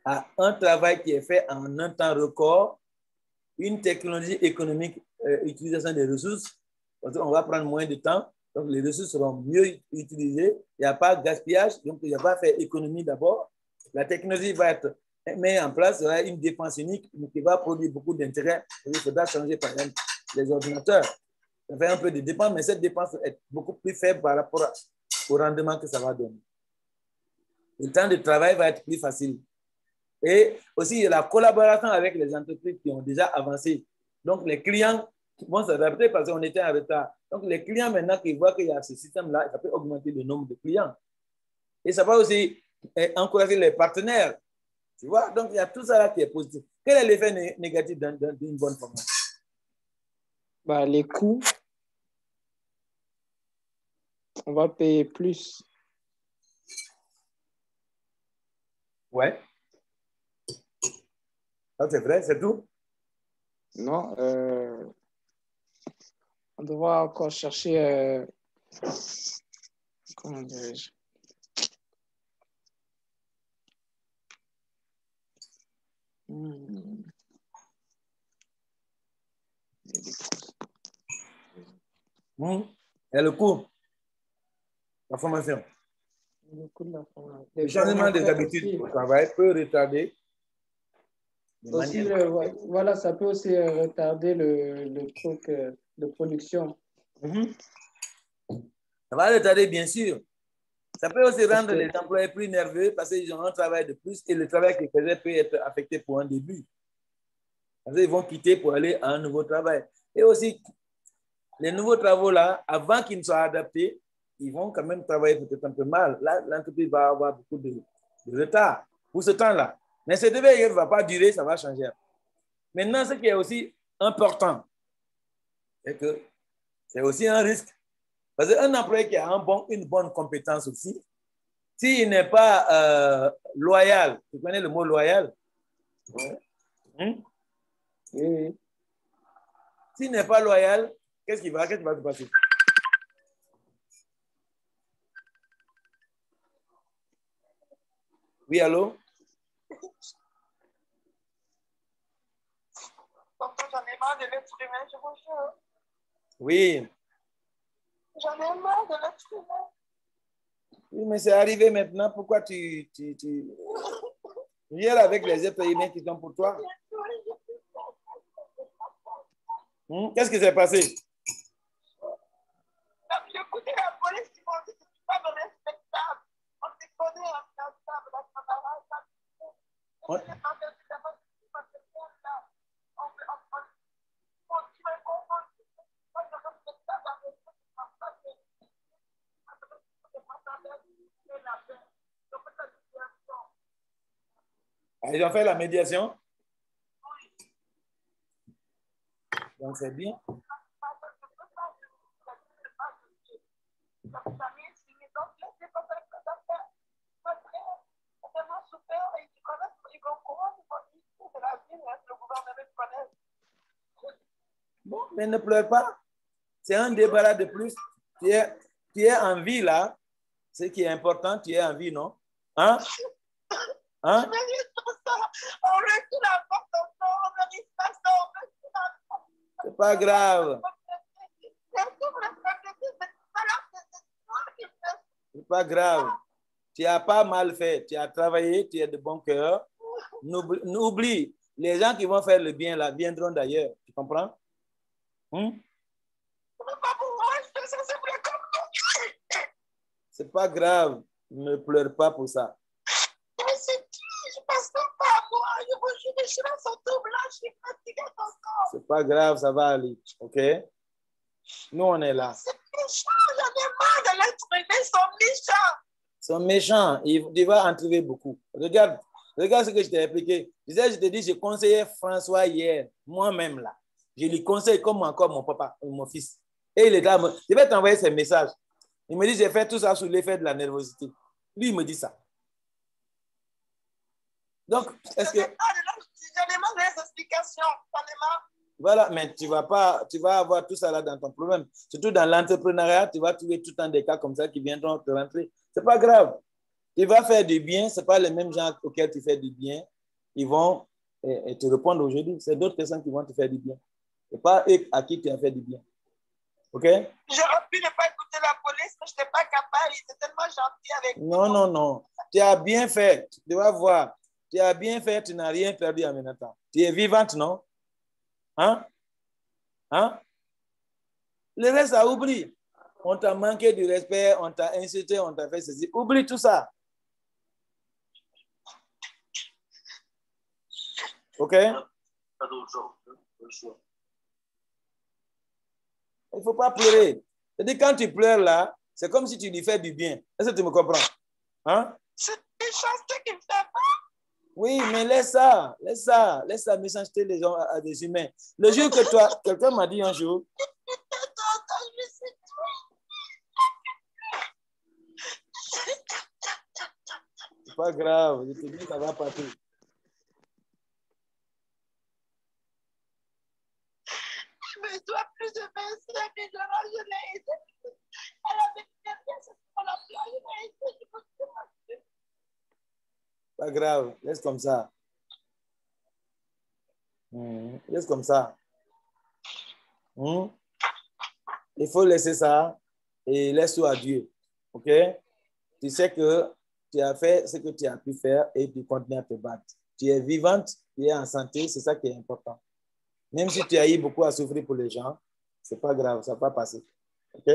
à un travail qui est fait en un temps record, une technologie économique, utilisation des ressources, parce qu'on va prendre moins de temps, donc les ressources seront mieux utilisées, il n'y a pas de gaspillage, donc il n'y a pas à faire économie d'abord. La technologie va être mise en place, il y aura une dépense unique qui va produire beaucoup d'intérêt. Il faudra changer par exemple les ordinateurs. Ça fait un peu de dépense, mais cette dépense est beaucoup plus faible par rapport au rendement que ça va donner. Le temps de travail va être plus facile. Et aussi, il y a la collaboration avec les entreprises qui ont déjà avancé. Donc, les clients vont s'adapter parce qu'on était en retard. Donc, les clients, maintenant qu'ils voient qu'il y a ce système-là, ça peut augmenter le nombre de clients. Et ça va aussi encourager les partenaires. Tu vois? Donc, il y a tout ça là qui est positif. Quel est l'effet négatif d'une bonne formation? Les coûts, on va payer plus. Ouais. Ça, c'est vrai, c'est tout? Non, on devra encore chercher, comment dirais-je? Et le cours, la formation. Le changement des habitudes au travail peut retarder. Aussi, voilà, ça peut aussi retarder le truc de production. Ça va retarder, bien sûr. Ça peut aussi rendre les employés plus nerveux parce qu'ils ont un travail de plus et le travail qu'ils faisaient peut être affecté pour un début. Parce qu'ils vont quitter pour aller à un nouveau travail. Et aussi, les nouveaux travaux là, avant qu'ils ne soient adaptés, ils vont quand même travailler peut-être un peu mal. Là, l'entreprise va avoir beaucoup de retard pour ce temps-là. Mais ce déveil ne va pas durer, ça va changer. Maintenant, ce qui est aussi important, c'est que c'est aussi un risque. Parce qu'un employé qui a une bonne compétence aussi, s'il n'est pas loyal, tu connais le mot loyal? Oui. S'il n'est pas loyal, qu'est-ce qui va se passer? Oui, allô? J'en ai marre de l'être humain, je vous jure. Oui. J'en ai marre de l'être humain. Oui, mais c'est arrivé maintenant. Pourquoi tu viens avec les êtres humains qui sont pour toi? Qu'est-ce qui s'est passé? J'ai écouté la police qui m'ont dit que tu n'es pas respectable. On te connaît en respectable. Ils ont fait la médiation? Donc c'est bien. Bon, mais ne pleure pas. C'est un débarras de plus. Tu es en vie là. Ce qui est important, tu es en vie, non? Hein? Hein? C'est pas grave. C'est pas grave. Tu n'as pas mal fait. Tu as travaillé, tu es de bon cœur. N'oublie, les gens qui vont faire le bien là viendront d'ailleurs. Tu comprends? C'est pas grave. Ne pleure pas pour ça. C'est pas grave, ça va aller. OK? Nous, on est là. C'est méchant, j'en ai marre de l'être humain, ils sont méchants. Ils sont méchants. Il va en trouver beaucoup. Regarde ce que je t'ai expliqué. Je te dis, je conseillais François hier, moi-même là. Je lui conseille comme encore mon papa, mon fils. Et il est là. Je vais t'envoyer ces messages. Il me dit, j'ai fait tout ça sous l'effet de la nervosité. Lui, il me dit ça. Donc, est-ce que... J'en ai marre des explications. J'en ai marre. Voilà, mais tu vas avoir tout ça là dans ton problème. Surtout dans l'entrepreneuriat, tu vas trouver tout le temps des cas comme ça qui viendront te rentrer. C'est pas grave. Tu vas faire du bien, ce pas les mêmes gens auxquels tu fais du bien. Ils vont te répondre aujourd'hui. C'est d'autres personnes qui vont te faire du bien. Ce n'est pas eux à qui tu as fait du bien. OK? J'aurais pu ne pas écouter la police, mais je n'étais pas capable. Ils étaient tellement gentils avec moi. Non. Tu as bien fait. Tu vas voir. Tu as bien fait. Tu n'as rien perdu en même temps. Tu es vivante, non? Hein? Le reste, ça oublie. On t'a manqué du respect, on t'a insulté, on t'a fait ceci. Oublie tout ça. OK? Il ne faut pas pleurer. C'est-à-dire, quand tu pleures là, c'est comme si tu lui fais du bien. Est-ce que tu me comprends? Hein? C'est une méchanceté qui me fait peur. Oui, mais laisse ça. Laisse la méchanceté des gens à des humains. Le jour que toi, quelqu'un m'a dit un jour, c'est pas grave, je te dis, ça va partir. Mais toi, plus de 25 000 $, je l'ai aidé. Elle avait bien fait pour la plage, je l'ai aidé. Pas grave, laisse comme ça. Juste comme ça. Il faut laisser ça et laisse tout à Dieu. OK? Tu sais que tu as fait ce que tu as pu faire et tu continues à te battre. Tu es vivante, tu es en santé, c'est ça qui est important. Même si tu as eu beaucoup à souffrir pour les gens, c'est pas grave, ça va pas passer. OK?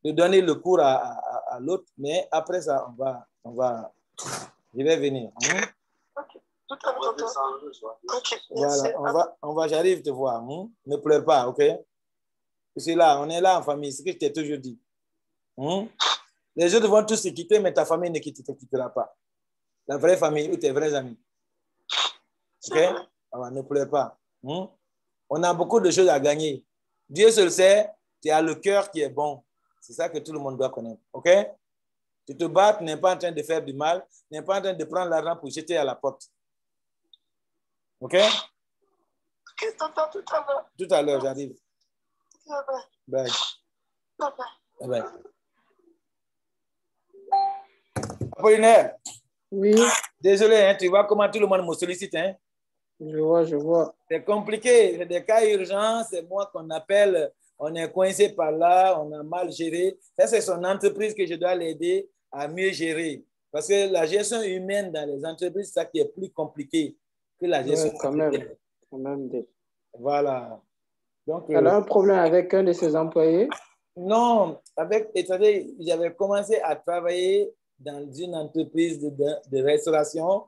de donner le cours à l'autre, mais après ça, je vais venir. Hein? Ok, tout à l'heure. Ok, voilà, j'arrive te voir. Hein? Ne pleure pas, ok? Je suis là, on est là en famille, c'est ce que je t'ai toujours dit. Hein? Les autres vont tous se quitter, mais ta famille ne te quittera pas. La vraie famille ou tes vrais amis. Ok? Alors, ne pleure pas. Hein? On a beaucoup de choses à gagner. Dieu seul sait, tu as le cœur qui est bon. C'est ça que tout le monde doit connaître. OK? Tu te bats, tu n'es pas en train de faire du mal, tu n'es pas en train de prendre l'argent pour jeter à la porte. OK? Ok, tonton, tout à l'heure. Tout à l'heure, j'arrive. Bye. Bye. Apollinaire. Oui, Désolé, hein, tu vois comment tout le monde me sollicite. Hein? je vois. C'est compliqué. C'est des cas urgents. C'est moi qu'on appelle. On est coincé par là. On a mal géré. Ça, c'est son entreprise que je dois l'aider à mieux gérer. Parce que la gestion humaine dans les entreprises, c'est ça qui est plus compliqué que la gestion Quand même. Voilà. Donc, Elle a un problème avec un de ses employés? Non, j'avais commencé à travailler dans une entreprise de restauration.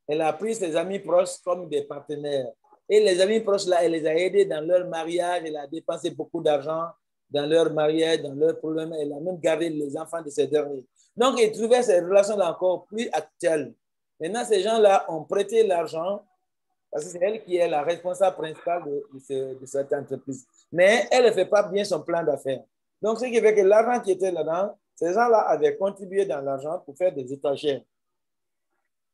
Elle a pris ses amis proches comme des partenaires. Et les amis proches, là, elle les a aidés dans leur mariage. Elle a dépensé beaucoup d'argent dans leur mariage, dans leurs problèmes. Elle a même gardé les enfants de ces derniers. Donc, elle trouvait ces relations-là encore plus actuelles. Maintenant, ces gens-là ont prêté l'argent parce que c'est elle qui est la responsable principale de cette entreprise. Mais elle ne fait pas bien son plan d'affaires. Donc, ce qui fait que l'argent qui était là-dedans, ces gens-là avaient contribué dans l'argent pour faire des étagères.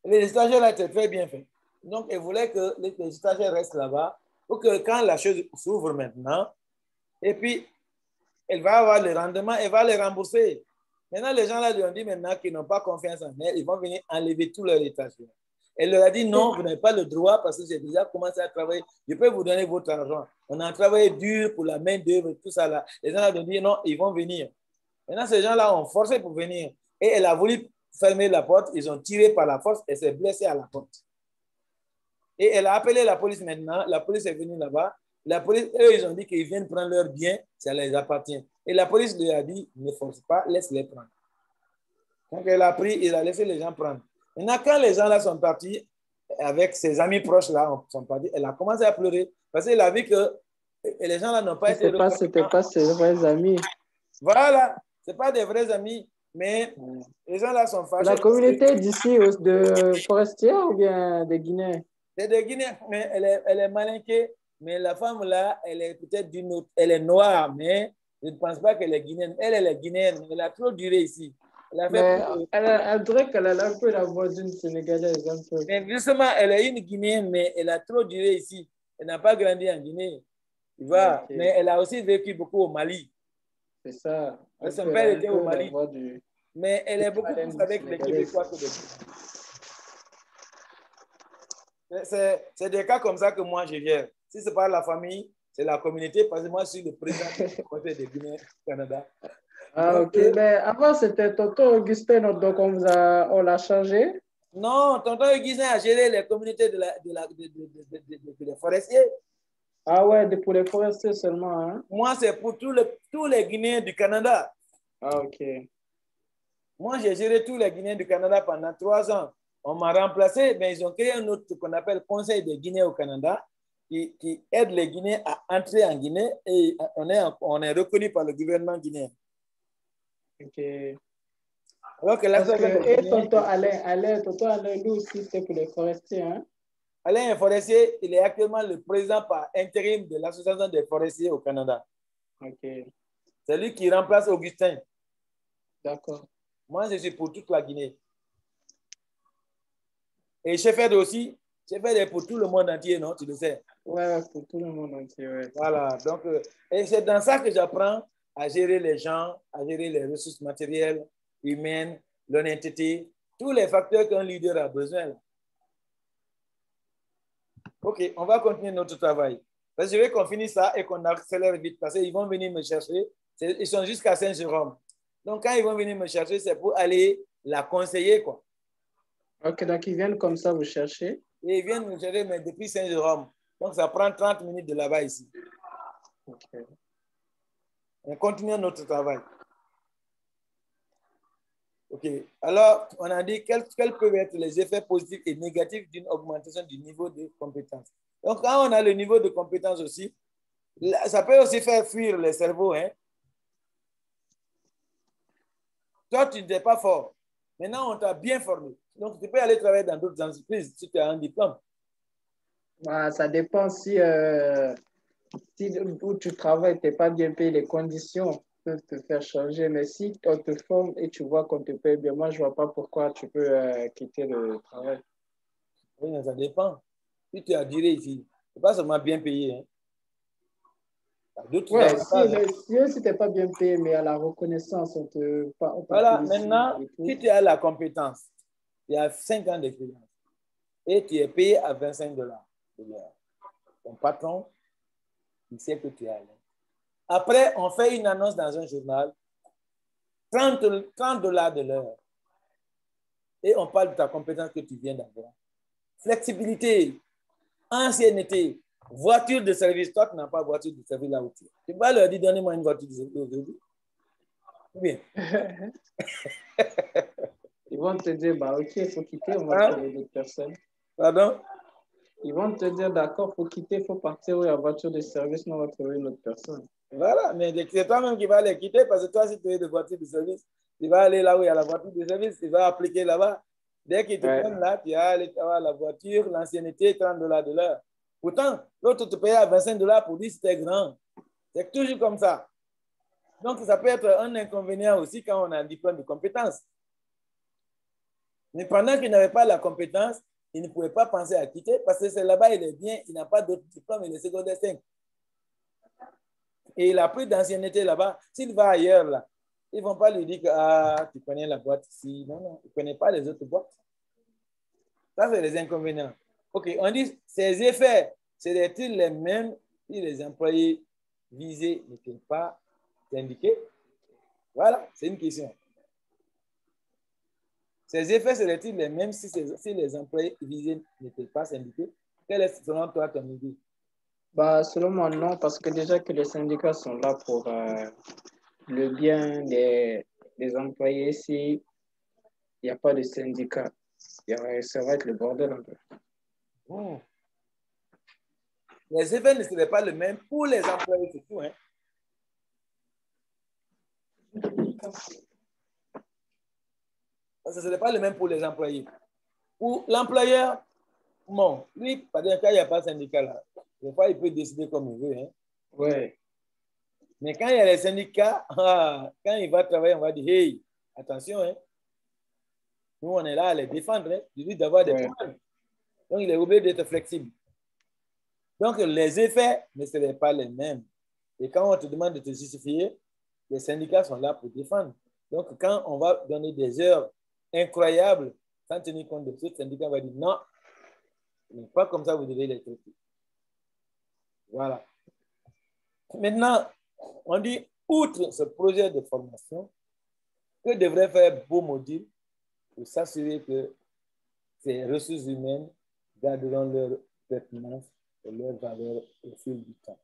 Les stagiaires étaient très bien faits. Donc, elle voulait que les stagiaires restent là-bas pour que quand la chose s'ouvre maintenant, et puis, elle va avoir le rendement, elle va les rembourser. Maintenant, les gens là lui ont dit maintenant qu'ils n'ont pas confiance en elle, ils vont venir enlever tous leurs étagères. Elle leur a dit non, vous n'avez pas le droit parce que j'ai déjà commencé à travailler. Je peux vous donner votre argent. On a travaillé dur pour la main d'œuvre, tout ça là. Les gens là ont dit non, ils vont venir. Maintenant, ces gens-là ont forcé pour venir. Et elle a voulu fermer la porte. Ils ont tiré par la force et s'est blessée à la porte. Et elle a appelé la police maintenant. La police est venue là-bas. La police, eux, ils ont dit qu'ils viennent prendre leurs biens. Ça les appartient. Et la police lui a dit, ne force pas, laisse-les prendre. Donc, elle a pris, il a laissé les gens prendre. Maintenant, quand les gens là sont partis, avec ses amis proches là, sont partis, elle a commencé à pleurer parce qu'elle a vu que les gens là n'ont pas été... C'était pas ses vrais amis. Voilà, ce n'est pas des vrais amis, mais les gens là sont fâchés. La communauté d'ici, de Forestière ou bien des Guinéens? C'est des Guinéens, mais elle est malinquée, mais la femme là, elle est peut-être d'une autre, elle est noire, mais je ne pense pas qu'elle est guinéenne. Elle est guinéenne, mais elle a trop duré ici. Elle dirait qu'elle a un peu la voix d'une Sénégalaise. Un peu. Mais justement, elle est une Guinéenne, mais elle a trop duré ici. Elle n'a pas grandi en Guinée. Tu vois, okay. Mais elle a aussi vécu beaucoup au Mali. C'est ça. Son père était au Mali. Mais elle est beaucoup plus avec les Québécois que les... C'est des cas comme ça que moi je gère. Si ce n'est pas la famille, c'est la communauté, parce que moi je suis le président du Conseil des Guinéens du Canada. Ah, ok. Mais avant, c'était Tonton Augustin, donc on l'a changé. Non, Tonton Augustin a géré les communautés des forestiers. Ah ouais, pour les forestiers seulement. Hein? Moi, c'est pour tous les Guinéens du Canada. Ah, ok. Moi, j'ai géré tous les Guinéens du Canada pendant 3 ans. On m'a remplacé, mais ils ont créé un autre qu'on appelle Conseil des Guinéens au Canada, qui aide les Guinéens à entrer en Guinée et on est reconnu par le gouvernement guinéen. Ok. Alors que là, et Tonton Alain, lui aussi, c'est pour les forestiers. Hein? Alain est forestier, il est actuellement le président par intérim de l'Association des forestiers au Canada. Ok. C'est lui qui remplace Augustin. D'accord. Moi, je suis pour toute la Guinée. Et Chefed aussi, Chefed est pour tout le monde entier, non? Tu le sais. Ouais, pour tout le monde entier, ouais. Voilà, donc, et c'est dans ça que j'apprends à gérer les gens, à gérer les ressources matérielles, humaines, l'honnêteté, tous les facteurs qu'un leader a besoin. OK, on va continuer notre travail. Parce que je veux qu'on finisse ça et qu'on accélère vite parce qu'ils vont venir me chercher. Ils sont jusqu'à Saint-Jérôme. Donc, quand ils vont venir me chercher, c'est pour aller la conseiller, quoi. OK, donc ils viennent comme ça vous chercher? Et ils viennent me chercher, mais depuis Saint-Jérôme. Donc, ça prend 30 minutes de là-bas ici. OK. On continue notre travail. OK. Alors, on a dit quels peuvent être les effets positifs et négatifs d'une augmentation du niveau de compétence. Donc, quand on a le niveau de compétence aussi, ça peut aussi faire fuir le cerveau. Hein? Toi, tu n'étais pas fort. Maintenant, on t'a bien formé. Donc, tu peux aller travailler dans d'autres entreprises si tu as un diplôme. Bah, ça dépend si où tu travailles, tu n'es pas bien payé, les conditions peuvent te faire changer. Mais si on te forme et tu vois qu'on te paye bien, moi, je ne vois pas pourquoi tu peux quitter le travail. Oui, mais ça dépend. Si tu as duré ici, ce n'est pas seulement bien payé. Hein. D'autres Ouais, avantages. si tu n'es pas bien payé, mais à la reconnaissance, on te Voilà, félicite maintenant, et tout. si tu as la compétence, tu as 5 ans d'expérience et tu es payé à 25 $ de l'heure. Ton patron, il sait que tu es à l'aise. Après, on fait une annonce dans un journal, 30 $ de l'heure. Et on parle de ta compétence que tu viens d'avoir. Flexibilité, ancienneté, voiture de service. Toi, tu n'as pas de voiture de service là où tu es. Tu vas leur dire, donnez-moi une voiture de service aujourd'hui. Bien. Ils vont te dire, bah, OK, il faut quitter, on va trouver d'autres personnes. Pardon? Ils vont te dire, d'accord, il faut quitter, il faut partir en voiture de service, on va trouver une autre personne. Voilà, mais c'est toi-même qui vas les quitter parce que toi, si tu es de voiture de service, tu vas aller là où il y a la voiture de service, tu vas appliquer là-bas. Dès qu'ils te prennent là, tu vas aller avoir la voiture, l'ancienneté, 30 $ de l'heure. Pourtant, l'autre te paye à 25 $ pour dire que c'était grand. C'est toujours comme ça. Donc, ça peut être un inconvénient aussi quand on a un diplôme de compétence. Mais pendant qu'il n'avait pas la compétence, il ne pouvait pas penser à quitter parce que c'est là-bas, il est bien, il n'a pas d'autre diplôme, il est secondaire 5. Et il a plus d'ancienneté là-bas. S'il va ailleurs, là, ils ne vont pas lui dire que ah, tu connais la boîte ici. Non, non, il ne connaît pas les autres boîtes. Ça, c'est les inconvénients. OK, on dit ces effets, seraient-ils les mêmes si les employés visés n'étaient pas syndiqués? Voilà, c'est une question. Ces effets seraient-ils les mêmes si les employés visés n'étaient pas syndiqués? Quelle est selon toi ton idée? Bah, selon moi, non, parce que déjà que les syndicats sont là pour le bien des employés, s'il n'y a pas de syndicat, ça va être le bordel un peu. Les effets ne seraient pas les mêmes pour les employés, c'est tout. Hein? Ce ne serait pas le même pour les employés. Pour l'employeur, bon, lui, par exemple, quand il n'y a pas de syndicat, là, des fois, il peut décider comme il veut. Hein? Ouais. Mais quand il y a les syndicats, quand il va travailler, on va dire, hey, attention, hein? Nous, on est là à les défendre. Hein? Il risque d'avoir des problèmes. Donc, il est obligé d'être flexible. Donc, les effets ne seraient pas les mêmes. Et quand on te demande de te justifier, les syndicats sont là pour défendre. Donc, quand on va donner des heures incroyables, sans tenir compte de ce syndicat, on va dire non, mais pas comme ça, vous devez les traiter. Voilà. Maintenant, on dit, outre ce projet de formation, que devrait faire Beaumodil pour s'assurer que ces ressources humaines garderont leur pertinence et leur valeur au fil du temps?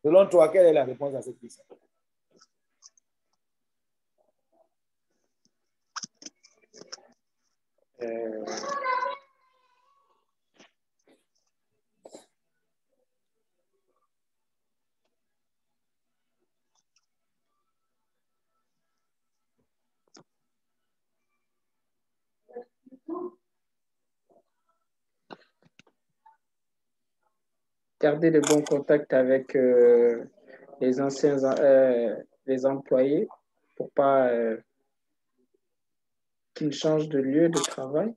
Selon toi, quelle est la réponse à cette question? Garder de bons contacts avec les anciens les employés pour pas qu'ils changent de lieu de travail.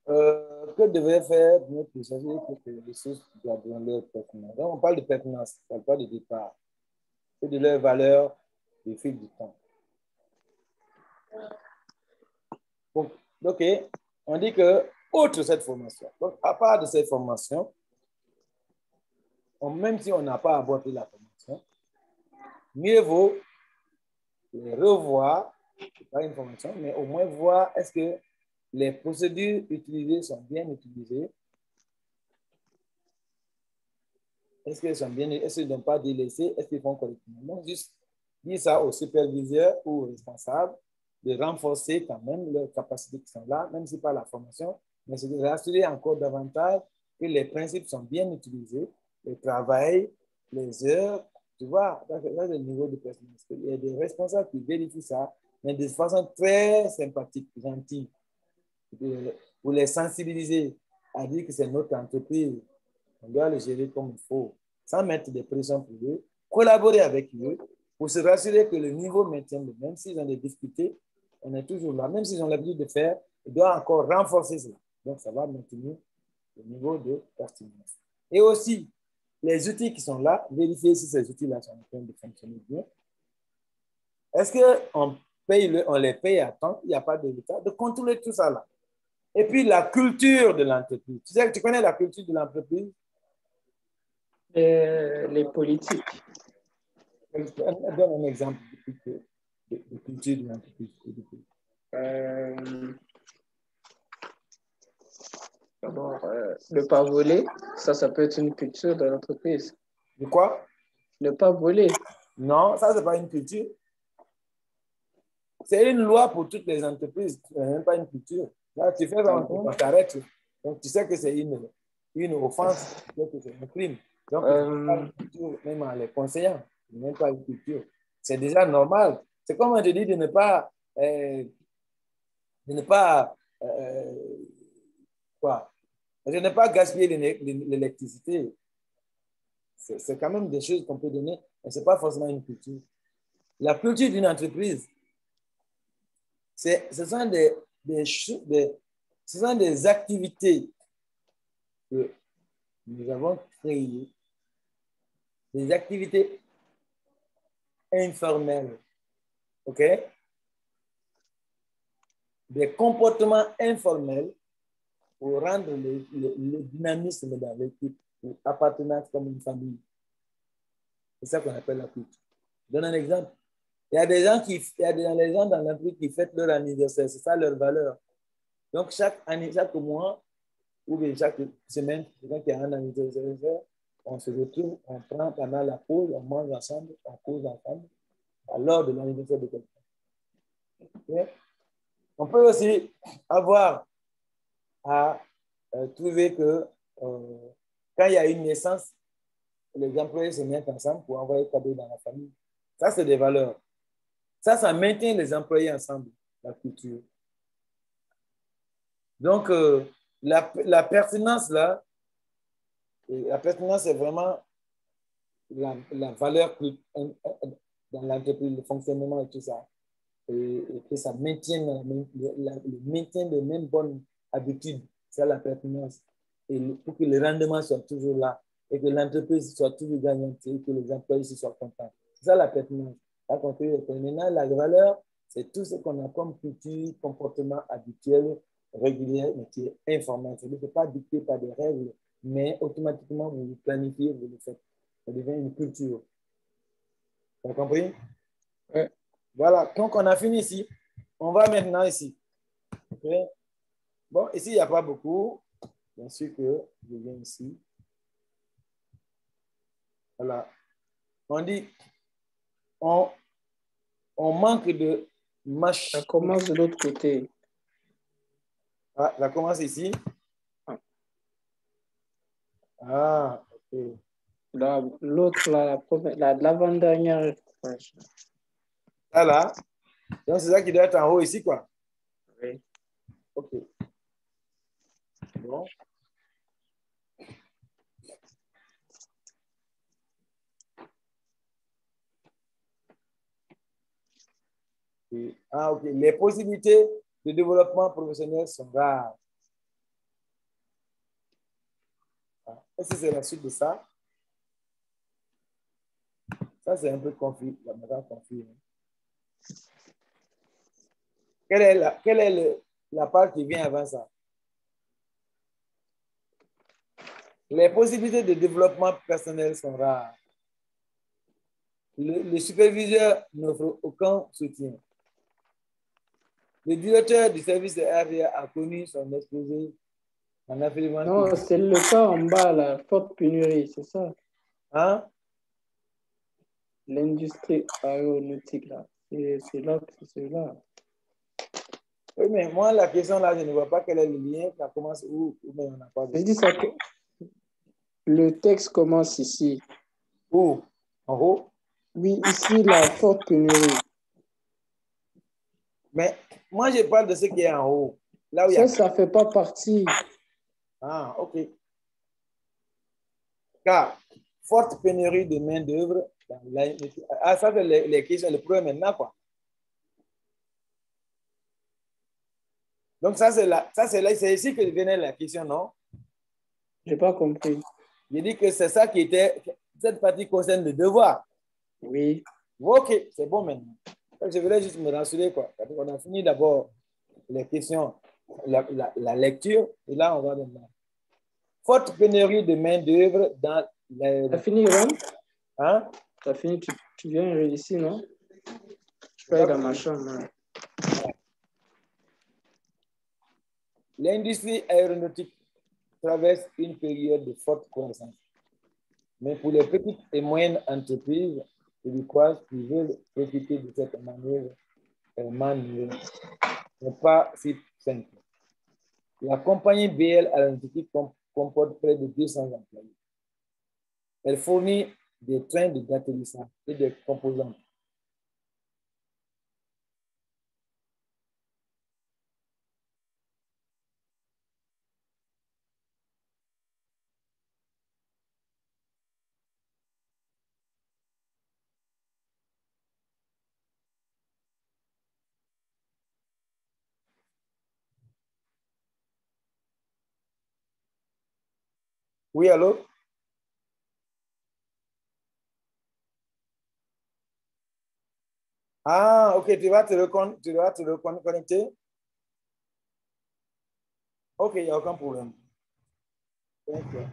Que devrait faire notre messager pour que les ressources gardent leur pertinence? Donc, on parle de pertinence, on ne parle pas de départ. C'est de leur valeur au fil du temps. Donc, OK, on dit que, outre cette formation, donc à part de cette formation, même si on n'a pas abordé la formation, mieux vaut les revoir, pas une formation, mais au moins voir est-ce que les procédures utilisées sont bien utilisées Est-ce qu'ils sont bien, est-ce qu'ils n'ont pas délaissé, est-ce qu'ils font correctement? Donc, juste dire ça aux superviseurs ou aux responsables, de renforcer quand même leurs capacités qui sont là, même si pas la formation, mais c'est de rassurer encore davantage que les principes sont bien utilisés, le travail, les heures, tu vois, là, c'est le niveau de personnalité. Il y a des responsables qui vérifient ça, mais de façon très sympathique, gentille, pour les sensibiliser à dire que c'est notre entreprise. On doit le gérer comme il faut, sans mettre des pressions pour eux, collaborer avec eux pour se rassurer que le niveau maintient le même. S'ils ont des difficultés, on est toujours là. Même s'ils ont l'habitude de faire, ils doivent encore renforcer cela. Donc, ça va maintenir le niveau de pertinence. Et aussi, les outils qui sont là, vérifier si ces outils-là sont en train de fonctionner bien. Est-ce qu'on les paye à temps? Il n'y a pas de retard. De contrôler tout ça là. Et puis, la culture de l'entreprise. Tu sais, tu connais la culture de l'entreprise? Les politiques. Donne un exemple de culture de l'entreprise. D'abord, ne pas voler, ça peut être une culture de l'entreprise. De quoi? Ne pas voler. Non, ça, ce n'est pas une culture. C'est une loi pour toutes les entreprises, ce n'est même pas une culture. Là, tu fais ça, on t'arrête. Donc, tu sais que c'est une offense, tu sais que c'est un crime. Donc, pas une culture, même en les conseillant, même pas une culture. C'est déjà normal. C'est comme on te dit de ne pas quoi? Je n'ai pas gaspillé l'électricité. C'est quand même des choses qu'on peut donner, mais ce n'est pas forcément une culture. La culture d'une entreprise, ce sont des activités que nous avons créées, des activités informelles, OK? Des comportements informels pour rendre le dynamisme dans l'équipe, pour appartenance comme une famille. C'est ça qu'on appelle la culture. Je donne un exemple. Il y a des gens dans l'entreprise qui fêtent leur anniversaire, c'est ça leur valeur. Donc, chaque mois ou bien chaque semaine, quelqu'un qui a un anniversaire, on se retrouve, on prend pendant la pause, on mange ensemble, on cause ensemble, à l'heure de l'anniversaire de quelqu'un. Okay? On peut aussi avoir à trouver que quand il y a une naissance, les employés se mettent ensemble pour envoyer cadeau dans la famille. Ça, c'est des valeurs. Ça maintient les employés ensemble, la culture. Donc, la pertinence, là, la pertinence, c'est vraiment la valeur dans l'entreprise, le fonctionnement et tout ça. Et que ça maintienne le maintien de mêmes bonnes habitudes. C'est la pertinence. Et pour que le rendement soit toujours là et que l'entreprise soit toujours gagnante et que les employés soient contents. C'est ça la pertinence. Maintenant, la valeur, c'est tout ce qu'on a comme culture, comportement habituel, régulier, mais qui est informel. Ce n'est pas dicté par des règles, mais automatiquement, vous le planifiez, vous le faites. Ça devient une culture. Tu as compris? Oui. Voilà, donc on a fini ici. On va maintenant ici. Okay? Bon, ici, il n'y a pas beaucoup. Bien sûr que je viens ici. Voilà. On dit, on manque de machine. Ça commence de l'autre côté. Ah, ça commence ici. Ah, ok. L'autre, l'avant-dernière. Ça là. Donc, c'est ça qui doit être en haut ici, quoi. Oui. Ok. Bon. Ah, ok. Les possibilités de développement professionnel sont rares. Est-ce que c'est la suite de ça? Ça, c'est un peu confus. Confus. Quelle est la part qui vient avant ça? Les possibilités de développement personnel sont rares. Le superviseur n'offre aucun soutien. Le directeur du service de RDA a connu son exposé en affirmant Non, c'est le cas en bas, la forte pénurie, c'est ça. Hein? L'industrie aéronautique, là. C'est là, c'est celui-là. Oui, mais moi, la question là, je ne vois pas quel est le lien. Ça commence où? Mais on n'a pas Je de... dis ça. Le texte commence ici. Où? En haut? Oui, ici, la forte pénurie. Mais moi, je parle de ce qui est en haut. Là où il y a... Ça ne fait pas partie. Ah, OK. Car, forte pénurie de main-d'œuvre. Ah, ça, c'est les questions, le problème maintenant, quoi. Donc, ça, c'est ici que venait la question, non? Je n'ai pas compris. J'ai dit que c'est ça qui était, cette partie concerne le devoir. Oui. OK, c'est bon maintenant. Je voulais juste me rassurer, quoi. On a fini d'abord les questions, la lecture, et là, on va maintenant. Forte pénurie de main-d'œuvre dans les... Tu as fini, Ron? Hein? Tu as fini, tu viens ici, non? Je peux aller dans ma chambre. Hein. L'industrie aéronautique traverse une période de forte croissance. Mais pour les petites et moyennes entreprises québécoises qui veulent profiter de cette manœuvre, n'est pas si simple. La compagnie BL Aéronautique comporte près de 200 employés. Elle fournit des trains d'atterrissage et des composants. Oui, allô? Ah, ok, tu vas te reconnecter? Ok, il n'y a aucun problème. Thank you.